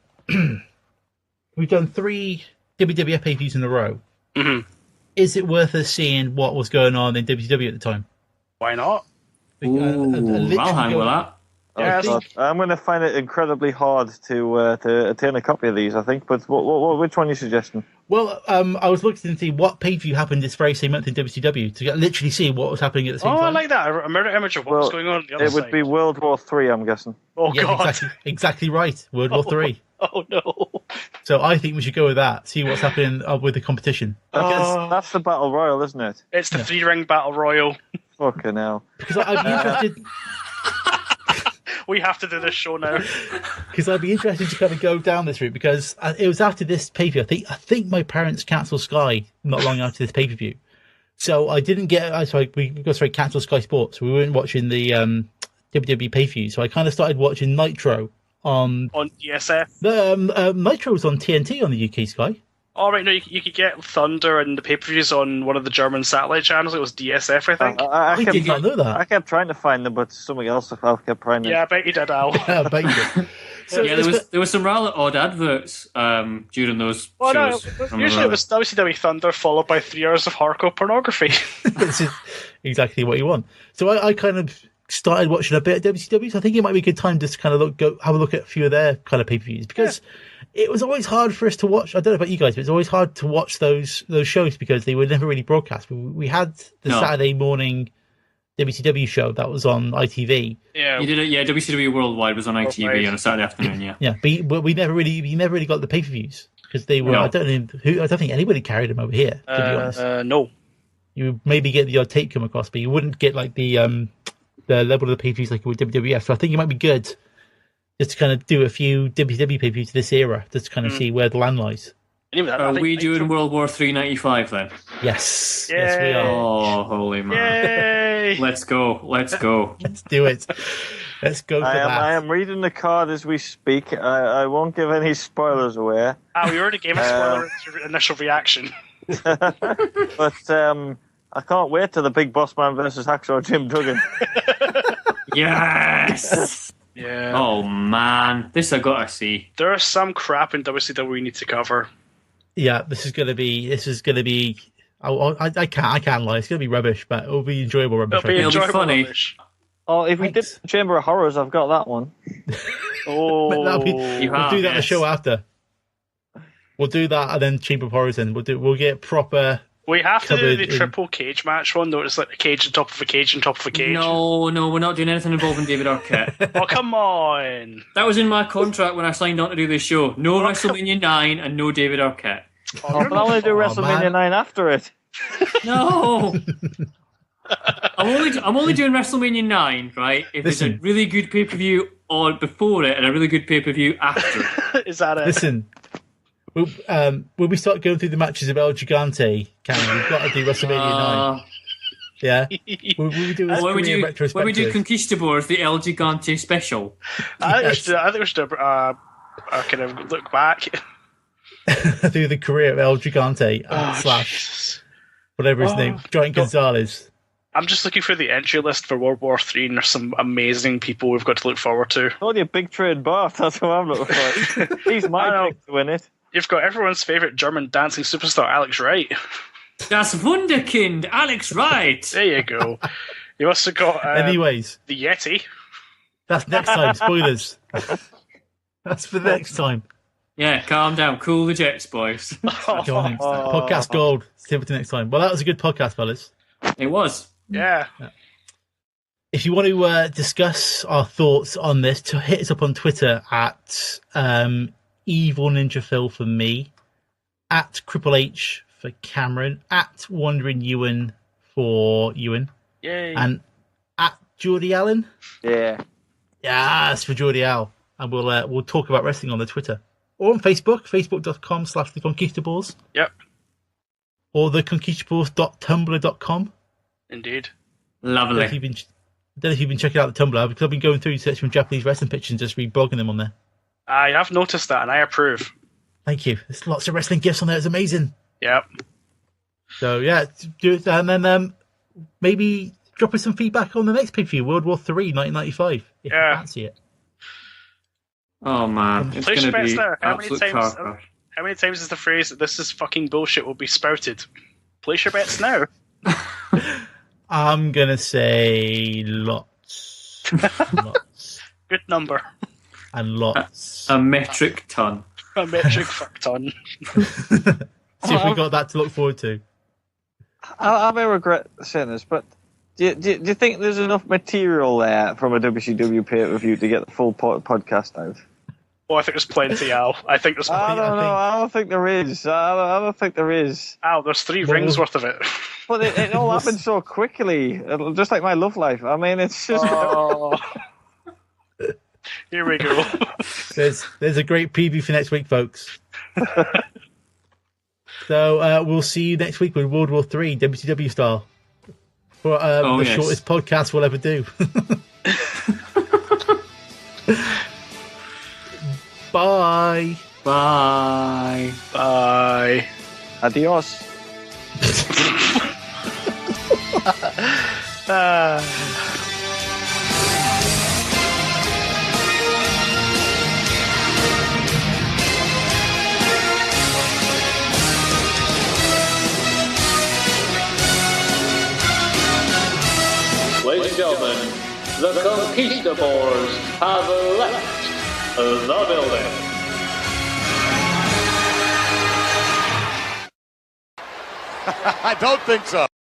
we've done 3 WWF pay-per-views in a row. Mm-hmm. Is it worth us seeing what was going on in WCW at the time? Why not? I'll hang with that. Yeah, I'm going to find it incredibly hard to attain a copy of these, I think. But which one are you suggesting? Well, I was looking to see what pay-per-view happened this very same month in WCW to literally see what was happening at the same time. I like that. A mirror image of what was going on at the other side. It would be World War III, I'm guessing. Oh, God. Exactly right. World War III. Oh, no. So I think we should go with that, see what's happening with the competition. That's the Battle Royal, isn't it? It's the 3-ring Battle Royal. Fucking hell. Because I'd be interested... We have to do this show now. Because I'd be interested to kind of go down this route, because it was after this pay-per-view. I think my parents cancelled Sky not long after this pay-per-view. So I didn't get... we cancelled Sky Sports. We weren't watching the WWE pay-per-view. So I kind of started watching Nitro on DSF. Nitro was on TNT on the UK Sky. Oh, right, no, you could get Thunder and the pay-per-views on one of the German satellite channels. It was DSF, I think. I did not know that. I kept trying to find them, but something else I kept trying to... Yeah, I bet you did, Al. I bet you did. So, there was some rather odd adverts during those shows. Usually it was WCW Thunder followed by 3 hours of hardcore pornography. This is exactly what you want. So I kind of started watching a bit of WCW, so I think it might be a good time just to kind of have a look at a few of their kind of pay-per-views, because it was always hard for us to watch. I don't know about you guys, but it's always hard to watch those shows because they were never really broadcast. We had the Saturday morning WCW show that was on ITV. Yeah, you did it. Yeah, WCW Worldwide was on ITV on a Saturday afternoon. Yeah, yeah, but we never really got the pay-per-views because they were. No. I don't think anybody carried them over here. To be honest, no. You would maybe get the odd tape come across, but you wouldn't get like the level of the pay-per-views like with WWF. So I think it might be good just to kind of do a few WCW pay-per-views to this era, just to kind of see where the land lies. Are we doing World War III 95 then? Yes. Yay. Yes, we are. Oh, holy man. Yay. Let's go. Let's do it. Let's go for that. I am reading the card as we speak. I won't give any spoilers away. We already gave a spoiler in your initial reaction. But I can't wait till the Big Boss Man versus Hacksaw Jim Duggan. Yes! Yeah. Oh man, this I gotta see. There's some crap in WCW we need to cover. Yeah, this is gonna be. I can't lie. It's gonna be rubbish, but it'll be enjoyable rubbish. It'll be funny. Rubbish. Oh, if we did Chamber of Horrors, I've got that one. We'll do that in the show after. We'll do that and then Chamber of Horrors, and we'll get proper. We have to do the triple cage match one, though. It's like a cage on top of a cage on top of a cage. No, we're not doing anything involving David Arquette. Oh, come on. That was in my contract when I signed on to do this show. No WrestleMania 9 and no David Arquette. But I'll only do WrestleMania 9 after it. No. I'm only doing WrestleMania 9, right? If there's a really good pay-per-view on before it and a really good pay-per-view after it. Is that it? Listen. When we start going through the matches of El Gigante, Cameron, we've got to do WrestleMania 9. Yeah? When we do Conquistabores, the El Gigante special. I think we should do a kind of look back. through the career of El Gigante / whatever his name, Giant Gonzalez. I'm just looking for the entry list for World War III, and there's some amazing people we've got to look forward to. Only a big trade Bart, that's what I'm looking for. He's my pick to win it. You've got everyone's favourite German dancing superstar, Alex Wright. Das Wunderkind, Alex Wright. There you go. You also got anyways, the Yeti. That's next time, spoilers. That's for the next time. Yeah, calm down. Cool the jets, boys. Go on, podcast gold. See you next time. Well, that was a good podcast, fellas. It was. Yeah. If you want to discuss our thoughts on this, to hit us up on Twitter at Evil Ninja Phil for me, at Triple H for Cameron, at Wandering Ewan for Ewan, yay, and at Geordie Allen. Yeah. Yes, for Geordie Al. And we'll talk about wrestling on the Twitter. Or on Facebook, facebook.com/The Conquistabores. Yep. Or theconquistabores.tumblr.com. Indeed. Lovely. I don't know if you've been checking out the Tumblr, because I've been going through searching for Japanese wrestling pictures and just reblogging them on there. I have noticed that, and I approve. Thank you. There's lots of wrestling gifs on there. It's amazing. Yep. So, yeah, do it. And then maybe drop us some feedback on the next pay-per-view, World War III, 1995, if you fancy it. Oh, man. It's going to be absolute car crash. How many times is the phrase that this is fucking bullshit will be spouted? Place your bets now. I'm going to say lots. Lots. Good number. And lots. A metric ton. A metric fuck ton. See if we got that to look forward to. I may regret saying this, but do you think there's enough material there from a WCW pay-per-view to get the full podcast out? Oh, I think there's plenty, Al. I think there's plenty. I don't think there is. I don't think there is. Al, there's 3 rings worth of it. But it all happened so quickly, just like my love life. I mean, it's just... Oh. Here we go. There's a great preview for next week, folks. So we'll see you next week with World War III, WCW style. For the shortest podcast we'll ever do. Bye. Bye. Bye. Adios. Ladies and gentlemen, The Conquistabores have left the building. I don't think so.